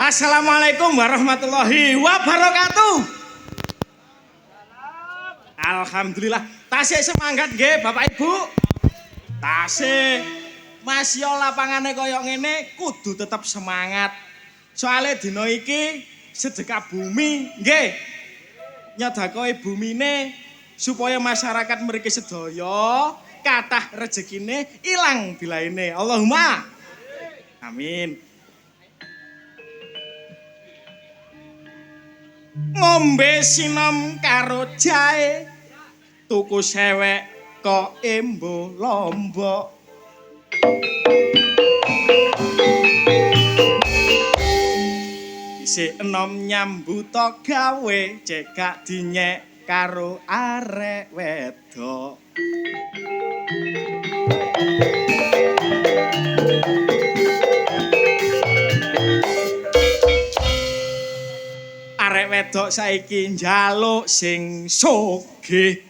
Assalamualaikum warahmatullahi wabarakatuh. Alhamdulillah, tasih semangat nggih Bapak Ibu. Tasih masih lapangane kaya ngene kudu tetap semangat. Soale dina iki sedekah bumi nggih. Nyedakahi bumine supaya masyarakat mriki sedaya kathah rezekine ilang bilaine. Allahumma amin. Ngombe sinom karo jahe, tuku sewek kok embo lombok. Isih enom nyambut gawe, cekak dinyek karo arek wedok. Arek wedok saiki njaluk sing sugih.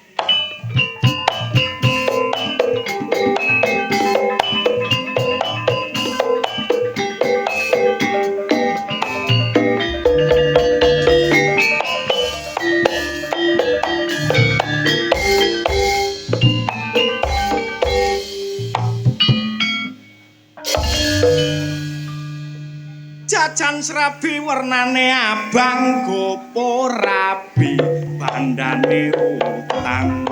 Jajan srabi warnane abang gopo rabi bandane utang.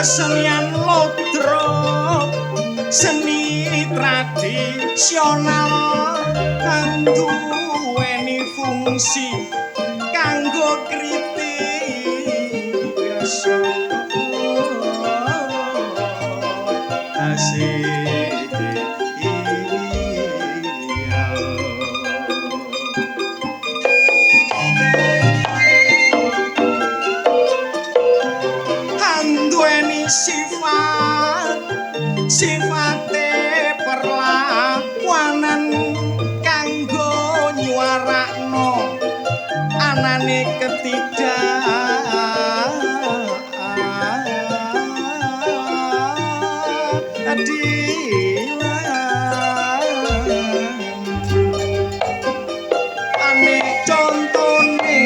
Kesenian lodro, seni tradisional kang duweni fungsi kanggo kritik biasa asik sifate perlakuanan kanggo nyuarakno anane ane contone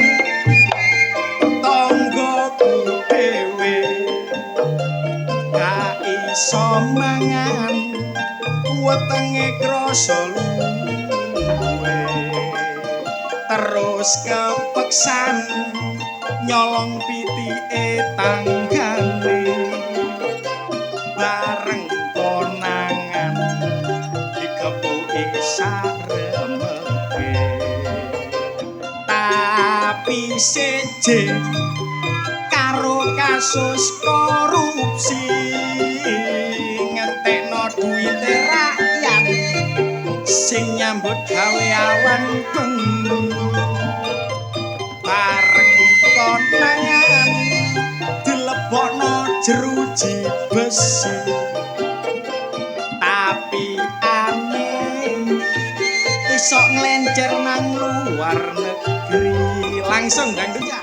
tanggoku dhewe gak iso mangan wetenge krasa luwe terus kepeksan nyolong pitike tanggane bareng konangan dikepuki saremeke tapi seje karo kasus korupsi ngentekno duwite rakyat sing nyambut gawe awan bengi bareng konangan dilebokno jeruji besi tapi aneh iso nglencer nang luar negeri langsung dangdut ya.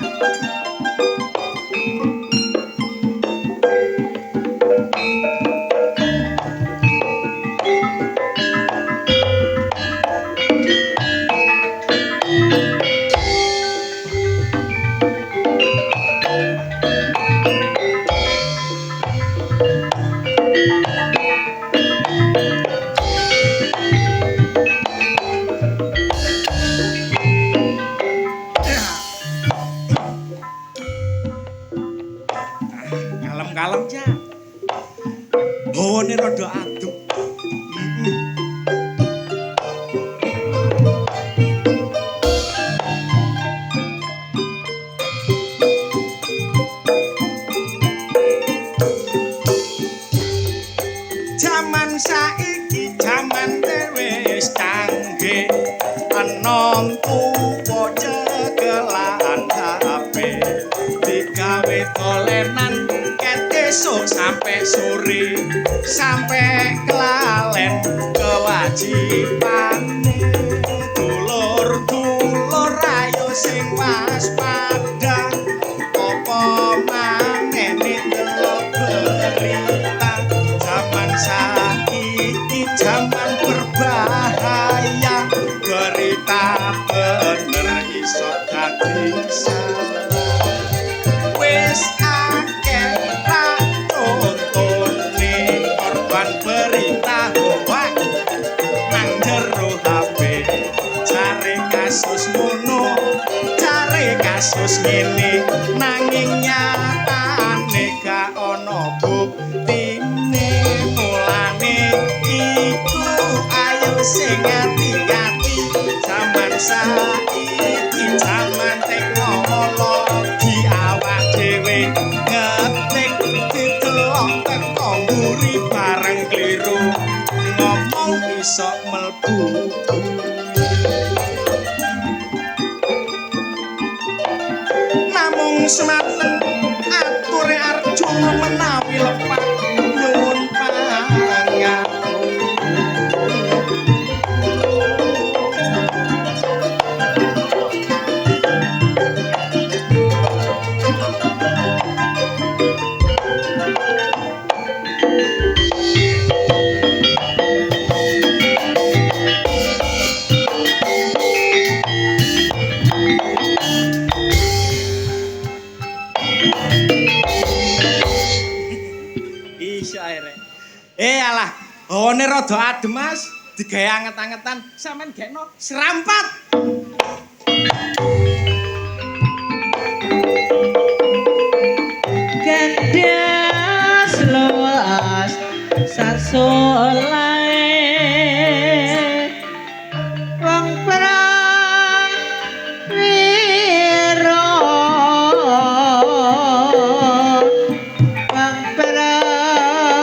Kalem ya. Bawane rada aduk. Jaman saiki jaman wis canggih enom tuwa cekelan HP digawe tolenan ket esuk sampai sore sampai kelalen kewajibane dulur-dulur ayo sing waspada apa mangene delok berita zaman saiki zaman berbahaya berita bener iso dadi salah wis akeh ra contone korban berita hoak nang jero HP cari kasus ngono cari kasus ngene nanging nyatane gak ana buktine mulane iku ayo sing ati-ati zaman saiki zaman teknologi awak dhewe ngetik didelok teko mburi bareng kliru ngomong iso mlebu namung semanten ature Arjuna menawi lepat nyuwun pangapunten iso ae alah hawane rada adem Mas digawe anget-angetan sampean gekno serampat Gandas luas sasolae wong prawira wong prawira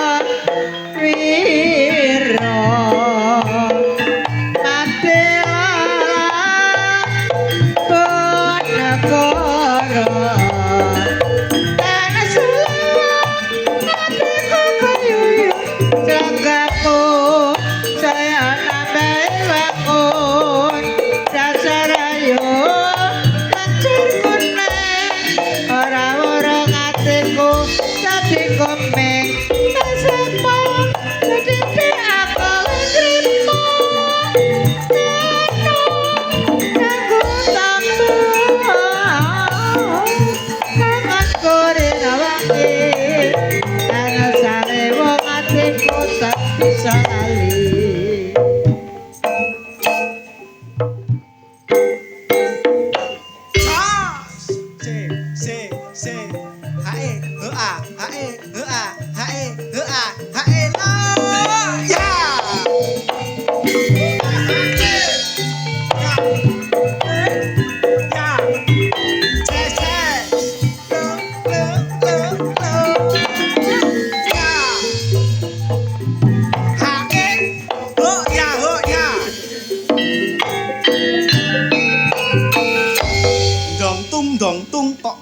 dong tung tok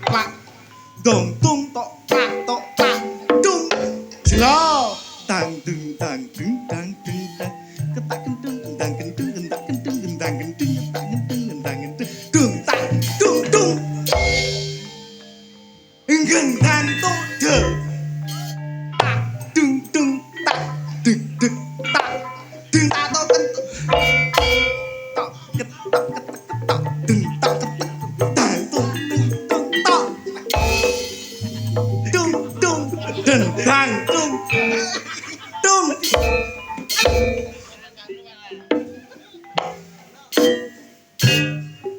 plak dong tung tok plak dung jelo tang dung tang dung tang dung tang ketak kentung tang kentung kentak kentung tang kentung ketak kentung tang kentung dung tang dung dung enggen tantuk de tak dung dung tak deg deg tak dung tak tok kentuk tok ketak ketak tok dung tak dang tung tung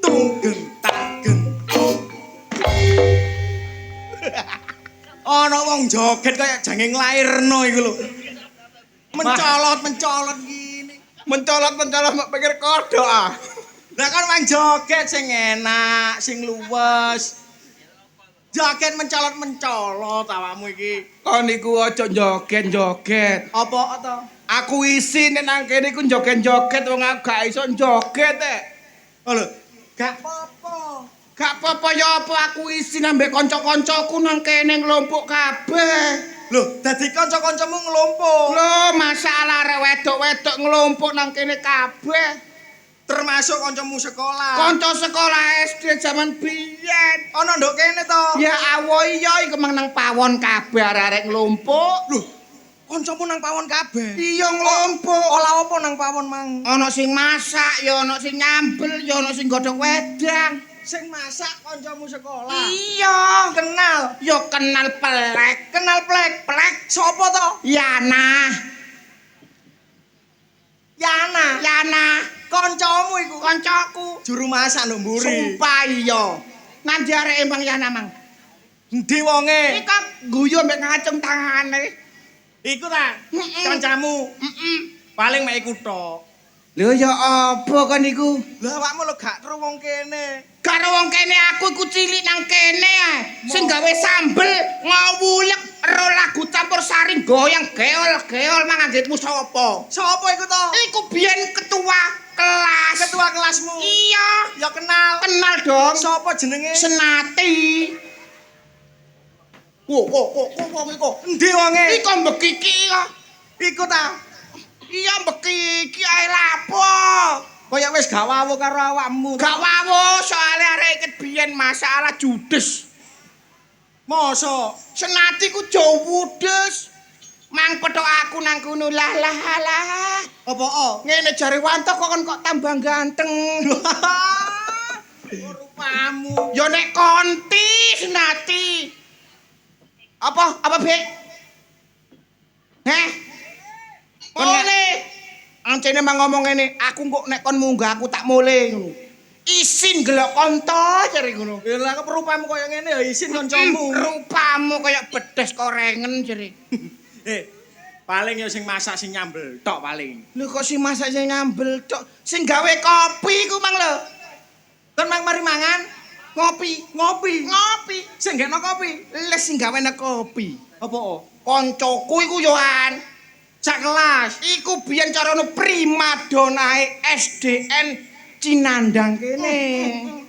tunggen tagen ana wong joget kaya jange nglairno iku lho mencolot gini mencolot mak pikir kodhok ah lah kan wong joget sing enak sing luwes joget mencolot awakmu iki. Kon niku aja joget-joget. Apa to? Aku isi nek nang kene iku joget-joget wong aku gak iso joget Oh lho, gak apa-apa. Gak apa-apa ya apa aku isin ambek kanca-kancaku nang kene nglompok kabeh. Lho, dadi kanca-kancamu ngelompok. Lho, masalah arek wedok-wedok nglompok nang kene kabeh. Termasuk kancamu sekolah. Kanca sekolah SD zaman biyen. Ana nduk kene to. Ya awo iya iku mang nang pawon kabeh arek-arek nglompok. Lho, kancamu nang pawon kabeh. Iya nglompok. Olah apa nang pawon mang? Ana sing masak, ya ana sing nyambel, ya ana sing godhog wedang. Sing masak kancamu sekolah. Iya, Kenal. ya kenal pelek. Kenal plek. Plek Sopo to? Yana. Yana. Kancamu iku. Kancaku. Juru masak nduk mburi. Sumpah iya. Nandi arek Mang Yana mang. Endi wonge? Iki guyu mbek ngacung tangane. Iku ta? Kancamu. Paling mek iku tok. Lho ya apa kan iku? Lah awakmu lho gak karo wong kene. Karo wong kene aku iku cilik nang kene ae. Sing gawe sambel ngawulek ro lagu campur sari goyang geol-geol manganggitmu sapa? Sopo iku to? Iku biyen ketua kelas. Ketua kelasmu. Iya, Ya kenal. kenal dong. Sopo jenenge? Senati. Wo iku. Endi wonge? Iku mbekiki kok. Iku ta? Iya mbekiki ae lapo. Kaya wis gak wawu karo awakmu. Gak wawu soalé arek iket biyen masalah judes. Mosok. Senati ku jowudes. Mang petok aku nang kono lah. Apa o? Ngene jare Wanto kok tambah ganteng. Rupamu. Ya nek konti Senati. Apa Bek? Heh. Mule. Ancene mang ngomong ngene, aku kok nek kon munggah aku tak mule ngono. Isin gelok konto jare ngono. Lah kok rupamu kaya ngene ya isin kancamu. Rupamu kaya bedes korengen jare. Paling ya sing masak sing nyambel tok paling. Lho kok si masak sing nyambel tok, sing gawe kopi ku mang lho. Kon mang mari mangan ngopi. Sing gekno kopi. Les sing gawe kopi. Apa o? Koncoku iku Yohan. Sak kelas. Iku biyen carane primadonae SDN Cinandang kene.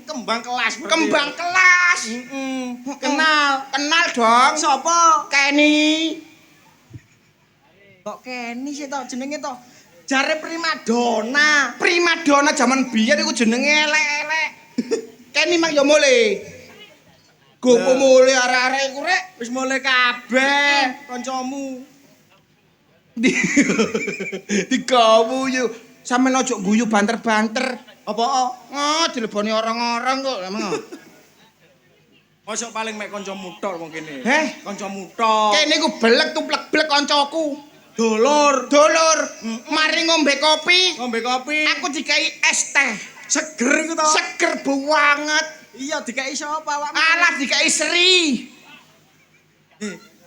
Kembang kelas. berarti. Kembang kelas. Kenal dong. Sopo? Kenny. Kok Kenny sih to jenenge to? Jare primadona. Primadona zaman biyen iku jenenge elek-elek. Kenny mang yo mulai. Gopo mulai arek-arek iku rek Wis mulai kabeh kancamu. Digawu yo. Sampeyan aja guyu banter-banter. Apa o? Oh, dileboni orang-orang kok emang. Mosok paling mek kancamu tok wong kene. Heh? Kancamu tok. Kene iku belek tuplek-blek kancaku. Dulur. Mari ngombe kopi. Ngombe kopi. Aku dikai es teh. Seger iku to. Seger banget. Iya dikai sapa awakmu? Alah dikai Sri.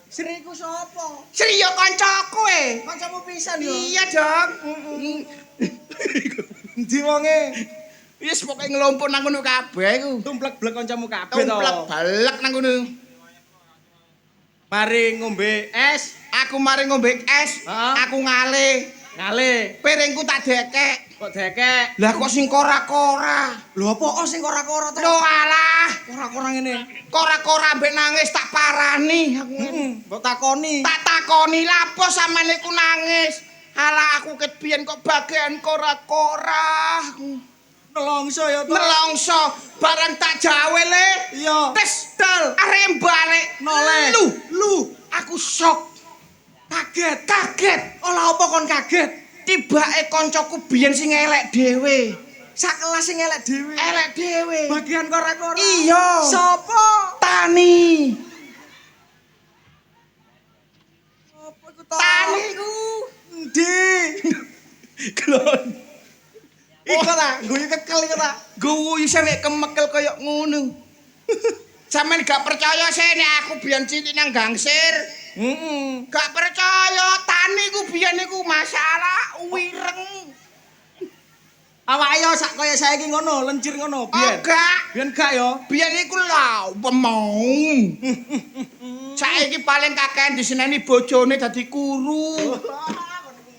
Sri iku sapa? Sri yo kancaku e. Kancamu pisan yo. Iya, Dong. Endi wonge? Wis pokoke ngelompok nang ngono kabeh iku. Tumplek-blek kancamu kabeh to. Tumplek balek nang ngono. Mari ngombe es. Aku mari ngombe es, Heeh. aku ngale. Ngale. Piringku tak dekek. Kok dekek. Lah kok sing kora-kora. Lho apa sing kora-kora to? Lho alah, Kora-kora ngene. kora-kora mbek nangis tak parani aku. Mbok takoni. Tak takoni lapo sampean iku nangis. Alah aku ket biyen kok bagian kora-kora. Nelongso ya to. Nelongso barang tak jawe le. Iya. Tes dal arep balik Noleh. Lu aku shock. Kaget. Olah apa kon kaget? Tibake kancaku biyen sing elek dhewe. Sak kelas sing elek dhewe. Elek dhewe. Bagian kora-kora. Iya. Sopo? Tani. Sopo iku to? Tani ku. Endi? Glon. Iku ta, guyu kekel iku ta. Guyu sampe kemekel kaya ngono. Sampeyan gak percaya sih nek aku biyen cilik nang gangsir. Gak percaya tani ku biyen iku masalah wireng. Awake yo sak kaya saiki ngono, lencir ngono biyen. Gak. Biyen gak yo. Biyen iku lho wemong. Saiki paling kakean diseneni bojone dadi kuru.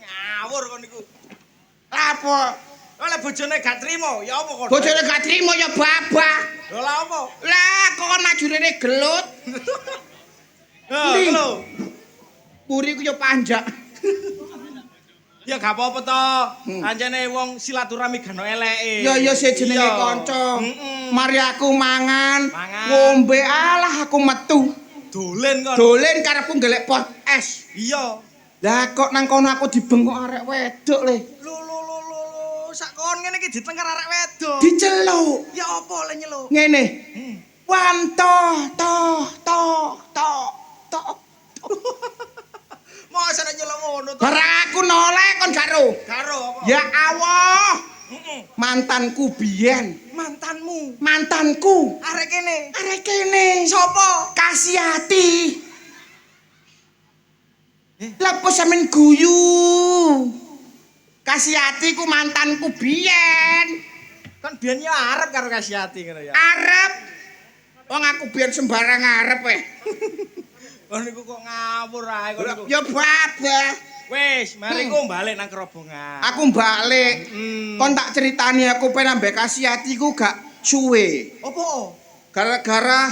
Ngawur kon niku. Lapo? Oleh bojone gak trimo, ya apa kon? Bojone gak trimo ya babah. Lho lha apa? Lah kok najurene gelut. Ndi? Lho. Puri ku yo panjak. Ya gak apa-apa to. Anjene wong silaturahmi gak ono eleke. Ya sih jenenge Iya. kanca. Mm-mm. Mari aku mangan, Mangan. ngombe alah aku metu. Dolen kon. Dolen karepku golek pot es. Iya. Lah kok nang kono aku dibengok arek wedok le. Lho sak kon ngene iki ditengker arek wedok. Diceluk. Ya apa le nyeluk? Ngene. Hmm. Wanto to. Masa nek nyeluk ngono to? Barang aku noleh kon gak ro. Karo apa? Ya Allah. Heeh. Mantanku biyen. Mantanmu. Mantanku. Arek kene. Arek kene. Sopo? Kasihati. Lapo sampean guyu. Kasihati ku mantanku biyen. Kan biyen ya arep karo Kasihati ngono ya. Arep. Wong aku biyen sembarang arep Kon niku kok ngawur ae kon niku. Ya babah. Wis, mari ku balik nang kerobongan. Aku balik. Hmm. Kon tak ceritani aku pengen ambek Kasihati ku gak suwe. Opo? Gara-gara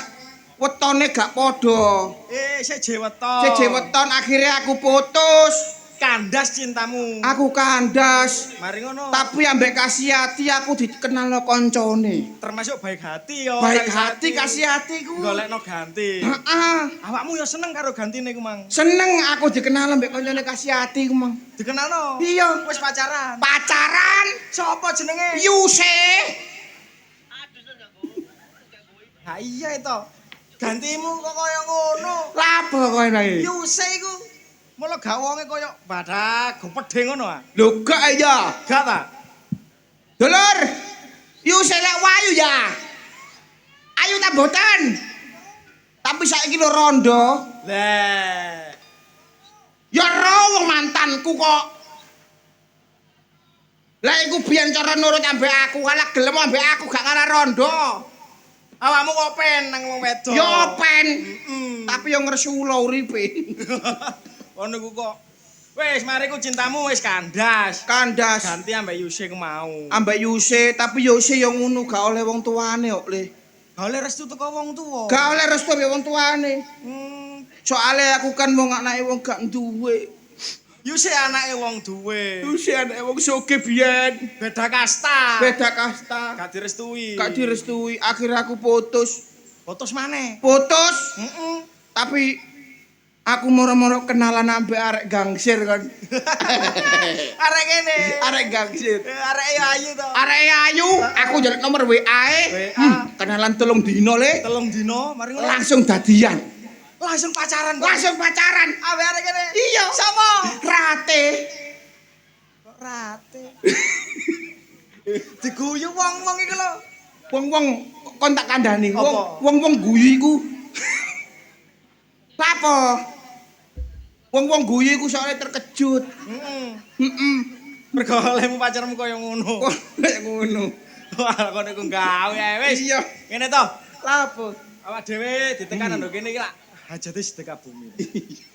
wetone gak padha. Seje weton. Seje weton akhirnya aku putus. Kandas cintamu. Aku kandas. Mari ngono. Tapi ambek Kasihati aku dikenalno koncone. Termasuk baik hati yo. Baik hati Kasihati ku. Golekno ganti. Heeh. Awakmu yo seneng karo gantine ku, Mang. Seneng aku dikenal ambek koncone Kasihati ku, Mang. Dikenalno. Iya. Wis pacaran. Pacaran Sopo jenenge? Yuse. Ha iya itu. Gantimu kok kaya ngono. Lapa kowe nang. Yuse iku. Mula gak wonge kaya badak gopedhe ngono ah. Lho gak ya. Gak ta? Dulur. Yuse lek wayu ya. Ayu ta boten. Tapi saiki lho rondo. Lah. Ya ro wong mantanku kok. Lah iku biyen cara nurut ambek aku, kalah gelem ambek aku gak kalah rondo. Awakmu kok pen nang wong wedok. Yo pen. Mm. Tapi yo ngresula uripe. Ono ku kok. Wis, mari ku cintamu wis kandas. Kandas Ganti ambek Yuse ku mau. ambek Yuse, tapi Yuse yo ngono gak oleh wong tuane kok, Le. Gak oleh restu teko wong tuwa. Gak oleh restu ambek wong tuane. Hmm. Soale aku kan wong anake wong gak duwe. Yuse anake wong duwe. Yuse anake wong sugih biyen. Beda kasta. Beda kasta. Gak direstui. Gak direstui, akhirnya aku putus. Putus maneh. Putus, Heeh. tapi aku moro-moro kenalan ambek arek gangsir kan. Arek kene. Arek gangsir. Arek ayu to. Arek ayu, aku njaluk nomor WA-e. WA. Kenalan 3 dino, Le. 3 dino, mari ngono. Langsung dadian. Langsung pacaran. Langsung pacaran. Ambek arek kene. Iya. Sopo? Rate. Kok rate. Diguyu wong-wong iki lho. Wong-wong kon tak kandhani. Apa? Wong-wong guyu iku. Lapo? Wong-wong guyu iku soalnya terkejut. Heeh. Heeh. Mergo olehmu pacarmu kaya ngono. Kok nek ngono. Wah, kok niku gawe ae wis. Iya. Ngene to. Lapo? Awak dhewe ditekan ndok kene iki lak hajate sedekah bumi.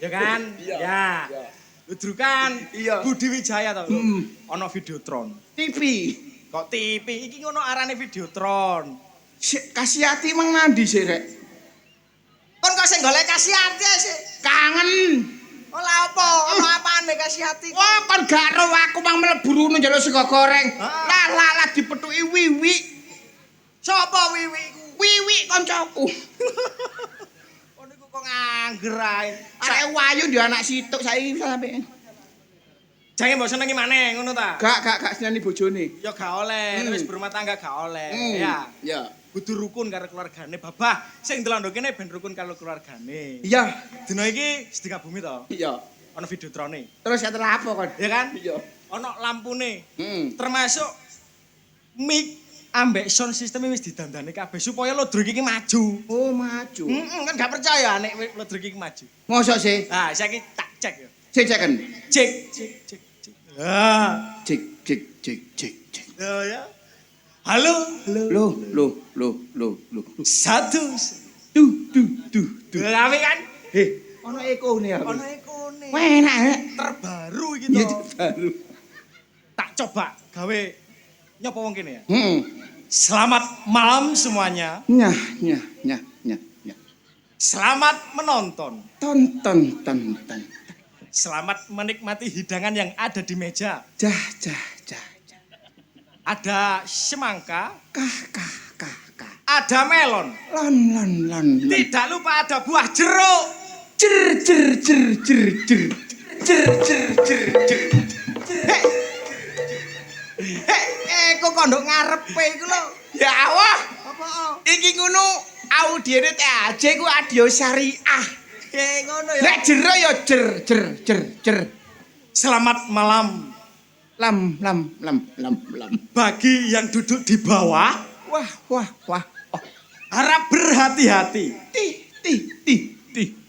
Ya kan? Ya. Ludrukan Iya. Budi Wijaya to. Ana Videotron. TV. Kok TV iki ngono arane Videotron. Kasihati mang nandi sih, Rek? Kon kok sing golek Kasihati sih. Kangen. Ola apa? Ono apane Kasihati? Wah, kon gak ro aku mang mlebu runu njaluk sego goreng. Ah. Lah dipethuki wiwi. Sapa wiwi iku? Wiwi koncoku. Kon niku kok ngangger ae. Arek wayu ndi anak situk saiki sampe. Jange mbok senengi maneh ngono ta? Gak seneni bojone. Ya gak oleh, wis berumah tangga gak oleh. Ya. Ya. Kudu rukun karo keluargane, Babah. Sing ndelok kene ben rukun karo keluargane. Iya. Dina iki sedekah bumi to. Iya. Ana Videotrone. Terus ya apa kon? Ya kan? Iya. Ana lampune. Heeh. Termasuk mic ambek sound system wis didandani kabeh supaya lodro iki maju. Oh, maju. Kan gak percaya nek lodro iki maju. Mosok sih? Nah, saiki tak cek ya. Cek-ceken. Cek. Ah. Cek. Ya. Halo. Loh. Satu. Duh. Rapi kan? Ono ekone aku. Ono ekone. Enak. Terbaru iki Iya to. baru. Tak coba gawe nyapa wong kene ya. Heeh. Selamat malam semuanya. Nyah. Selamat menonton. Tonton. Selamat menikmati hidangan yang ada di meja. Jah. Ada semangka, Kah. ada melon. Lon. Tidak lupa ada buah jeruk. Jer. Kok kondok ngarepe iku lho. Ya Allah. Apa? Iki ngono audiene TAJ ku audio syariah. Ngono ya. Lek jero ya jer. Selamat malam Lam. bagi yang duduk di bawah. Wah. Oh. Harap berhati-hati. Ti.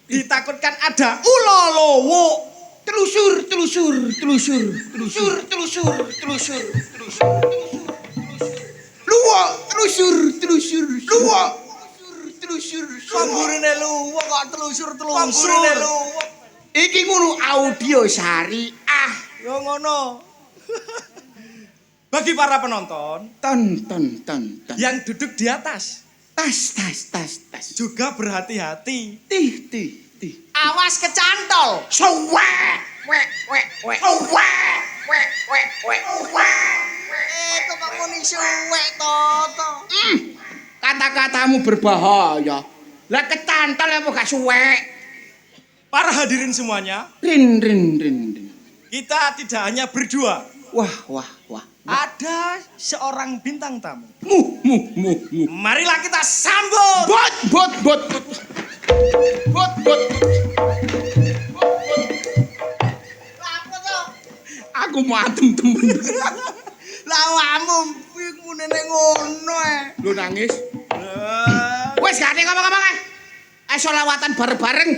Ditakutkan ada ulolowo. Telusur. Luwa, telusur. Pamburine luwo kok telusur. Iki ngono audio syariah. Yo ngono. Bagi para penonton Ton. yang duduk di atas Tas. juga berhati-hati. Tih. Awas kecantol. Suwek. Wek. Kok kamu nih suwek toto. Kata-katamu berbahaya. Lah kecantol apa gak suwek? Para hadirin semuanya, Rin. kita tidak hanya berdua. Wah. Ada seorang bintang tamu. Mu. Marilah kita sambut. Bot. Apa tuh? Aku mau temen. Lawamu pikmu nenek ngono Lu nangis? Wes gak ada ngomong-ngomong selawatan bareng-bareng.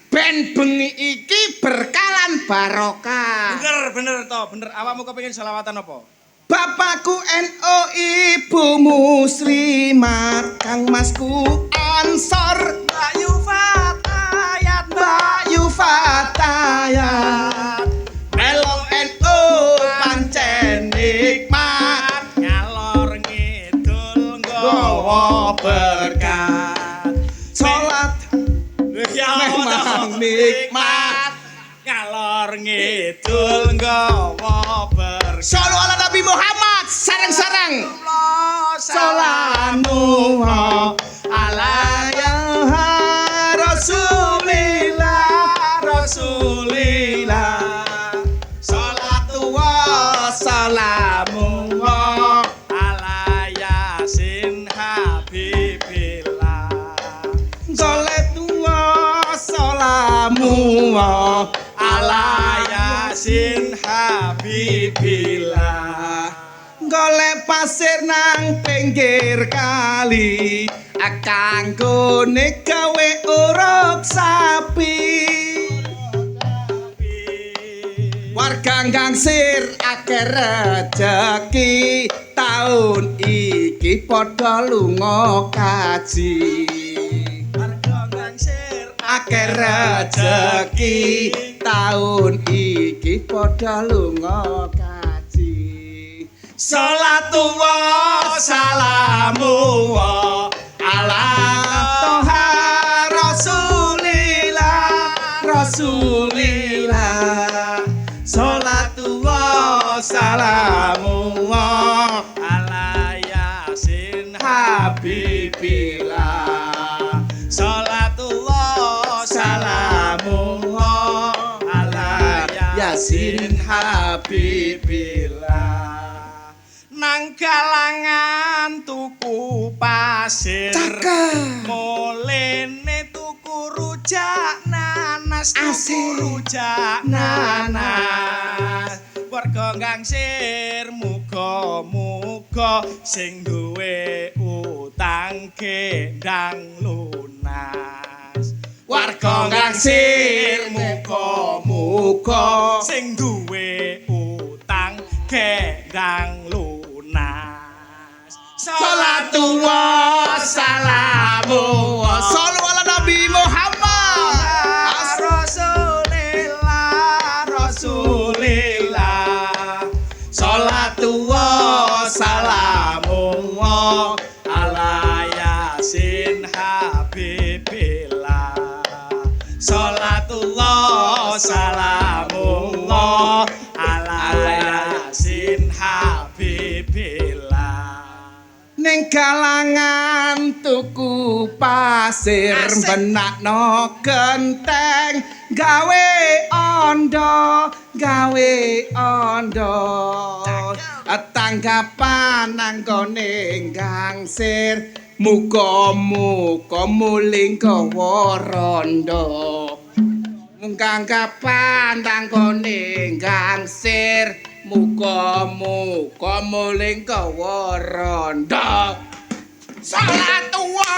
Ben bengi iki berkalan barokah. Bener awakmu kepengin selawatan apa? Bapakku NO, ibumu muslimat, kang masku ansor, Bayu Fatayat, melong NO pancen nikmat, Ngalor ngidul nggawa berkat, salat memang nikmat. Ngalor ngidul nggawa berkat. Shallallahu ala Nabi Muhammad, sareng-sareng. Salamu Ala ya Rasulillah. Salatu wa salamu ala Yasin Habibillah. Salatu wa salamu ala Yasin Habibillah. golek pasir nang pinggir kali kanggone gawe uruk sapi. Warga Gangsir akeh rejeki taun iki padha lunga kaji. Akeh rejeki taun iki padha lunga kaji. Salatullah salamullah ala toha rasulillah. Salatullah salamullah ala Yasin habibillah. Salatullah Salamullah ala Yasin habibillah. Nang galangan tuku pasir, Cakep. molene tuku rujak nanas, Asik. tuku rujak nanas. Warga Gangsir muga-muga sing duwe utang gendang lunas. Warga Gangsir muga-muga sing duwe utang gendang lunas. Salatullah salamullah sallu ala Nabi Muhammad. Rasulillah. Salatullah salamullah ala yasin habibillah salatullah salamullah ala yasin habibillah ning kalangan tuku pasir benakno genteng gawe ondo tanggapan nanggone gangsir muga-muga muling gawa rondo tanggapan nanggone gangsir muga-muga muling gawa rondo salat tuwa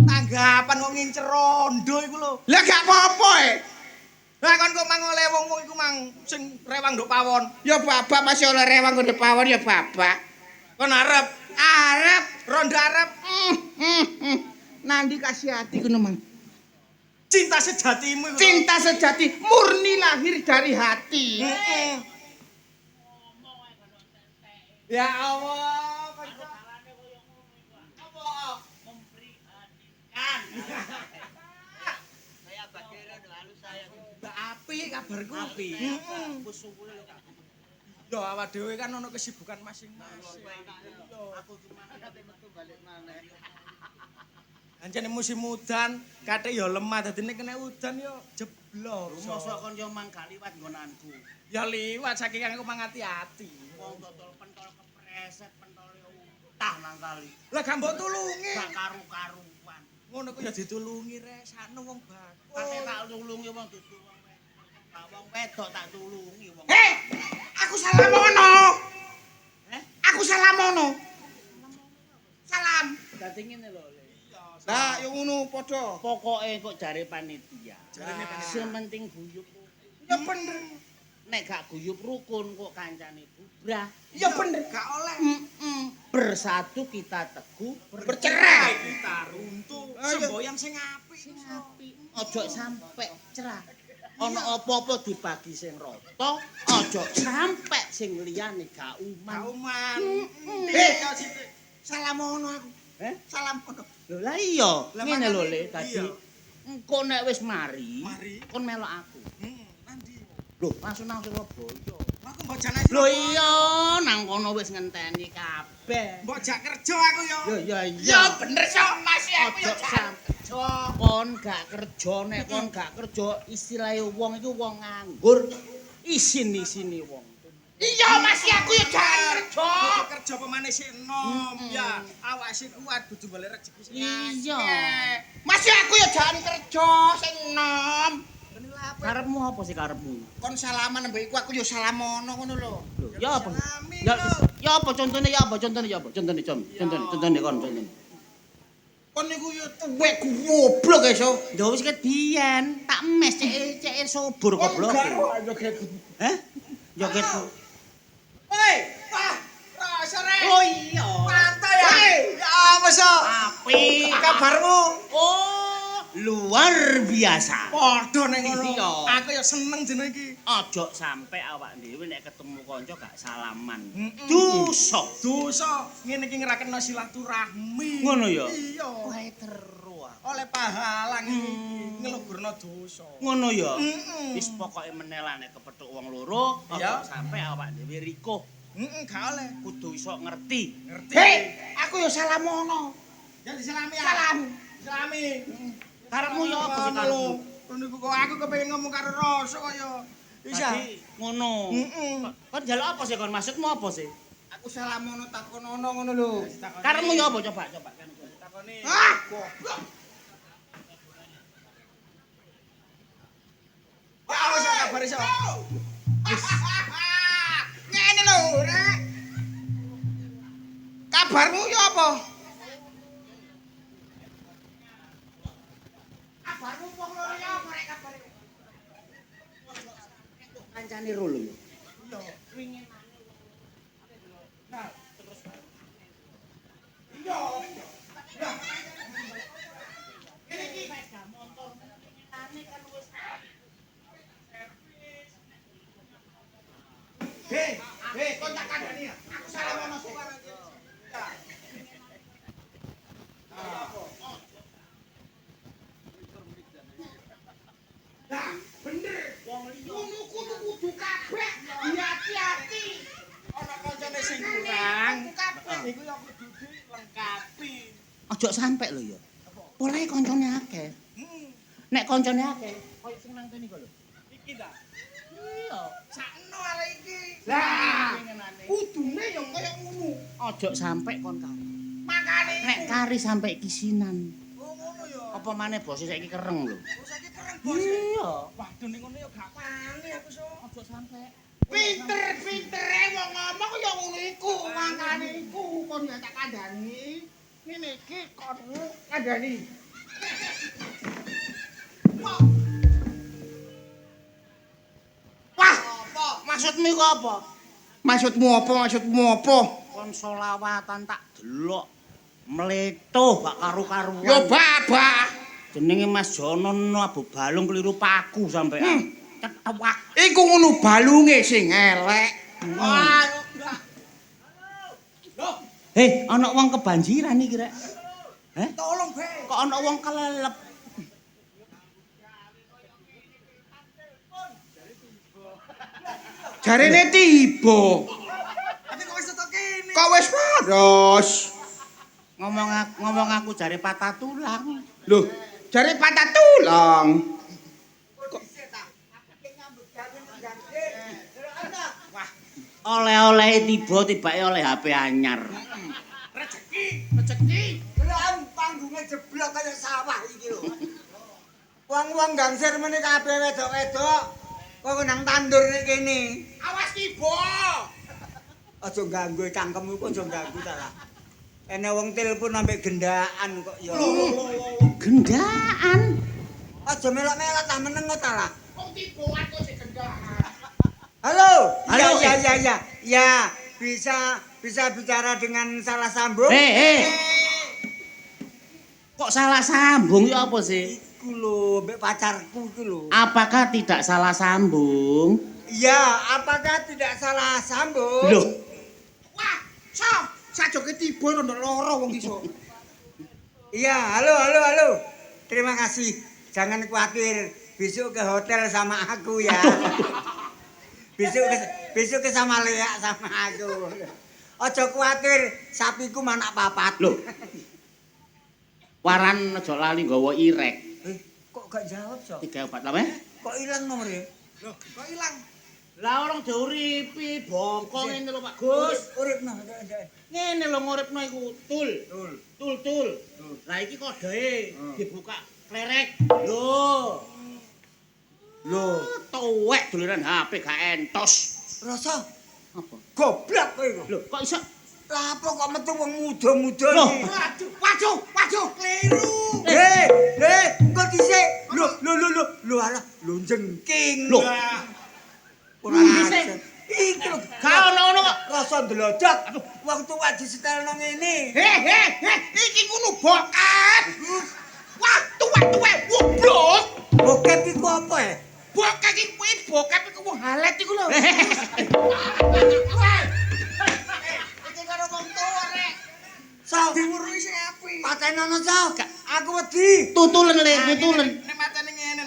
tanggapan kok ngincer rondo iku lho lah gak apa-apa lah kon kok mang oleh wong iku mang sing rewang nduk pawon ya babak masih oleh rewang ngene pawon ya babak kon arep rondo arep nanti kasih hati ngono mang cinta sejatimu iku cinta sejati murni lahir dari hati ya Allah api kabarku api yo awak dhewe kan ono kesibukan masing-masing aku cuma metu balik maneh anjene musim udan kathik yo lemah dadine kena udan yo jeblok mosok kon yo mangga liwat nggonanku ya liwat saking aku mangati-ati wong totol pentol kepreset pentole utah nang kali lah gak mbok tulungi gak karu-karuan ngono kok ya ditulungi rek sakno wong bagus kate tak tulungi wong dudu wong wong wedok tak tulungi wong aku salah mono aku salah mono salam dadi ngene lho lah yo ngono padha pokoke kok jare panitia Jarene panitia. sementing guyub ya bener nek gak guyub rukun kok kancane bubrah ya bener gak oleh bersatu kita teguh bercerai kita runtuh Ayo. semboyan sing apik sing apik aja sampe cerah ana apa-apa dibagi sing rata aja sampe sing liyane gak uman kauman salam mono aku salam mono lho lah iya Lah ngene lho makane, Le dadi iya. engko nek wis mari Mari. kon melok aku nanti lho langsung nang Surabaya aku mbok jane lho iya nang kono wis ngenteni kabeh mbok jak kerja aku yo ya ya bener sok masih aku Ojo ya kerja kon gak kerja nek kon gak kerja istilahé wong iku wong nganggur isin-isini wong iya masih aku ya jangan kerja kerja pemane sik enom ya awak sing kuat kudu golek rezeki sing iya masih aku ya jangan kerja sing nom karepmu apa sih karepmu kon salaman mbek iku aku ya salam mono ngono lho ya apa ya apa contone ya apa contone ya apa contone contone kon contone kon niku ya tuwek goblok iso lho wis ket biyen tak mes cek subur goblok heh joget Hei, wah, rasa rek. oh iya Pantai ya. ya apa so apik kabarmu oh luar biasa padha ning ngono Iya. aku ya seneng jeneng iki aja sampe awak dhewe nek ketemu kanca gak salaman. dosa ngene iki ngerakno silaturahmi Ngono ya? iya Kowe teru. oleh pahala ngene ngelugurno dosa Ngono ya? Wis pokoke menela nek kepethuk wong loro, Iya. aja sampe awak dhewe rikuh. gak oleh Kudu iso ngerti. ngerti Hei, aku ya salam mono. ya diselami ya Salam. diselami Karepmu ya apa sih karepmu? niku kok aku kepengin ngomong karo Rasa kaya bisa Tadi ngono. Kon njaluk apa sih kon? Maksudmu apa sih? Aku salam mono takon ono ngono lho. Karepmu ya apa coba kan. takoni Ah, goblok. ya wis kabar iso Ngene lho, Rek. Kabarmu ya apa? Kabarmu wong loro ya apa rek kabare? Kancane ro lho. hei kok tak kandhani ya. Aku salah ngomong sih. Nah, bener. Wong liya kudu kudu kabeh. Hati-hati. Ana kancane sing kurang. Kabeh. Iku ya kudu dilengkapi. Aja sampe lho ya. Oleh koncone akeh. Nek koncone akeh, koyo sing nang kene iku lho. Iki ta. Iya. Sakno arek iki. Lah, kudune ya kaya ngono. Aja sampe kon kari. Makane Nek kari sampe kisinan. Oh ngono ya. Apa maneh bose saiki kereng lho. Oh saiki keren bos. Iya. Waduh ning ngono ya gak wani aku so. Aja sampe. pinter-pintere wong ngomong ya ngono iku. Makane iku kon ya tak kandhani. Ngene iki kon kandhani. Wah, Maksudmu iku apa? maksudmu apa? Maksudmu apa? Kon selawatan tak delok. Meletuh gak karu-karuan. Ya babah. Jenenge Mas Jono abu balung keliru paku sampean. Ketewak. Iku ngono balunge sing elek. Wah, Hei, ana wong kebanjiran iki rek. Heh? Tolong, Be. Kok ana wong kelelep? jarene tiba. Tapi kok wis tetok kene. Kok wis waras. Ngomong aku jare patah tulang. Loh, jare patah tulang. Oleh-oleh tiba-tibake oleh HP anyar. Rezeki. Delokan panggunge jeblok kaya sawah iki lho. Wong-wong gangsir meneh kabeh wedok-wedok. Kok nang tandur nek kene. Awas tiba. Aja ganggu cangkemmu kok aja ganggu ta lah. Ene wong telepon ambek gendaan kok ya. Gendaan. Aja melok-melok ta meneng kok ta lah. Wong tiba aku sing gendaan. Halo. Halo, Ya. Ya, bisa bicara dengan salah sambung? Hei. Kok salah sambung ya apa sih? Iku lho, mbek pacarku iku lho. Apakah tidak salah sambung? Iya, apakah tidak salah sambung? Loh, Wah, sajoke tiba rondo loro wong iso. Iya, halo. Terima kasih. Jangan khawatir. Besok ke hotel sama aku ya. besok ke sama Lea sama aku. Ojo khawatir, sapiku manak papat. loh. Waran aja lali nggawa irek. Kok gak jawab, Sok? 348. Kok ilang nomornya? Loh, kok ilang? Lah orang diuripi bongko ngene lho Pak Gus, Gus. uripno. Ngene lho nguripno iku tul. Lah iki kodhe dibuka klerek. Lho. Loh, Tuwek doleran HP gak entos. rasa Apa? goblok kowe iku. Lho, kok iso? Lah apa kok metu wong muda-muda Loh. iki? Waduh, keliru. Kok dhisik? Lho, alah, lho jengking. Loh. Ora Dhisik. aja. Iki lho, Gak ono kok. rasa ndelodok. Wong tuwa disetelno ngene. Iki ngono bokat. Wah, tuwek-tuwek woblok. Bokep iku apa ya? Bokap iki kuwi bokap iku wong halet iku lho. Iki karo wong tuwa rek. Sok, Diwurui sing apik. patenono sok. Aku wedi. Tutulen le, tutulen. Nek matene ngene.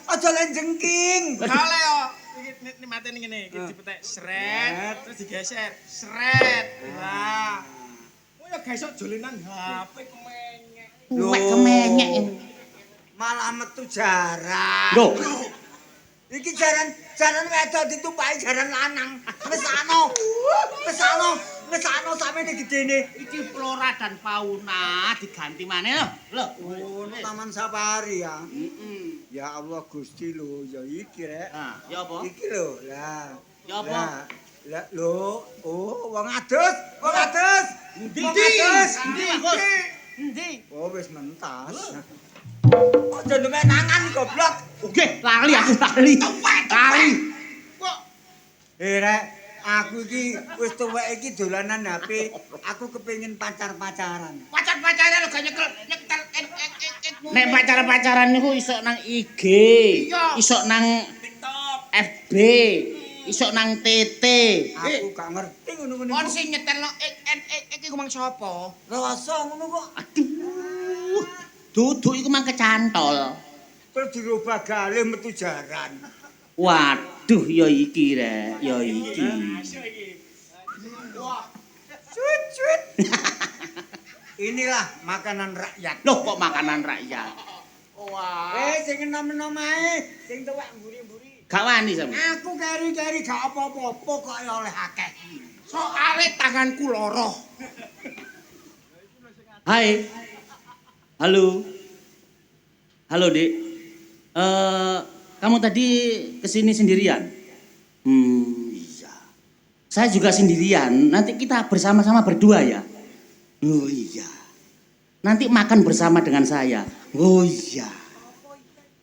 Aja le jengking. Kale yo. Iki nek matene ngene, iki dipetek sret, terus digeser, sret. Lah. Kok ya gak iso dolenan HP kemenyek. Tuwek kemenyek. Malah metu jaran. Loh. Iki jaran wedok ditumpaki jaran lanang. Wis ano sampe gedene. Iki flora dan fauna diganti maneh lho. Lho. Oh, Taman Safari ya. Heeh. Ya Allah Gusti lho, ya iki rek. Nah, ya apa? Iki lho, lah. Ya apa? Lah lho, oh wong adus. Endi? Wong adus. Endi, Pak Gus? Endi? Oh wis mentas. Kok jenenge tangan goblok. Oke, lali aku lali. Lali. Kok Rek, aku iki wis tuwek iki dolanan HP. Aku kepengin pacar-pacaran. pacar-pacaran lho gak nyekel Nek pacaran-pacaran niku iso nang IG, Iya. iso nang TikTok. FB, isok nang tete. Aku gak ngerti ngono-ngono. Kon sing nyetelno iki ku mang sapa? Rasa ngono kok. Aduh. Duduk iku mang kecantol. Terus dirubah galih metu jaran. Waduh, ya iki rek, ya iki. Cuit. Inilah makanan rakyat. Loh kok makanan rakyat? Sing enom-enom ae, sing tuwek mburi-mburi. Gak wani sampe. Aku keri-keri gak apa-apa kok ya oleh akeh. Soale tanganku loro. Hai. Halo. Halo, Dik. Kamu tadi kesini sendirian? Iya. Saya juga sendirian. Nanti kita bersama-sama berdua ya? Oh iya. Nanti makan bersama dengan saya. Oh iya.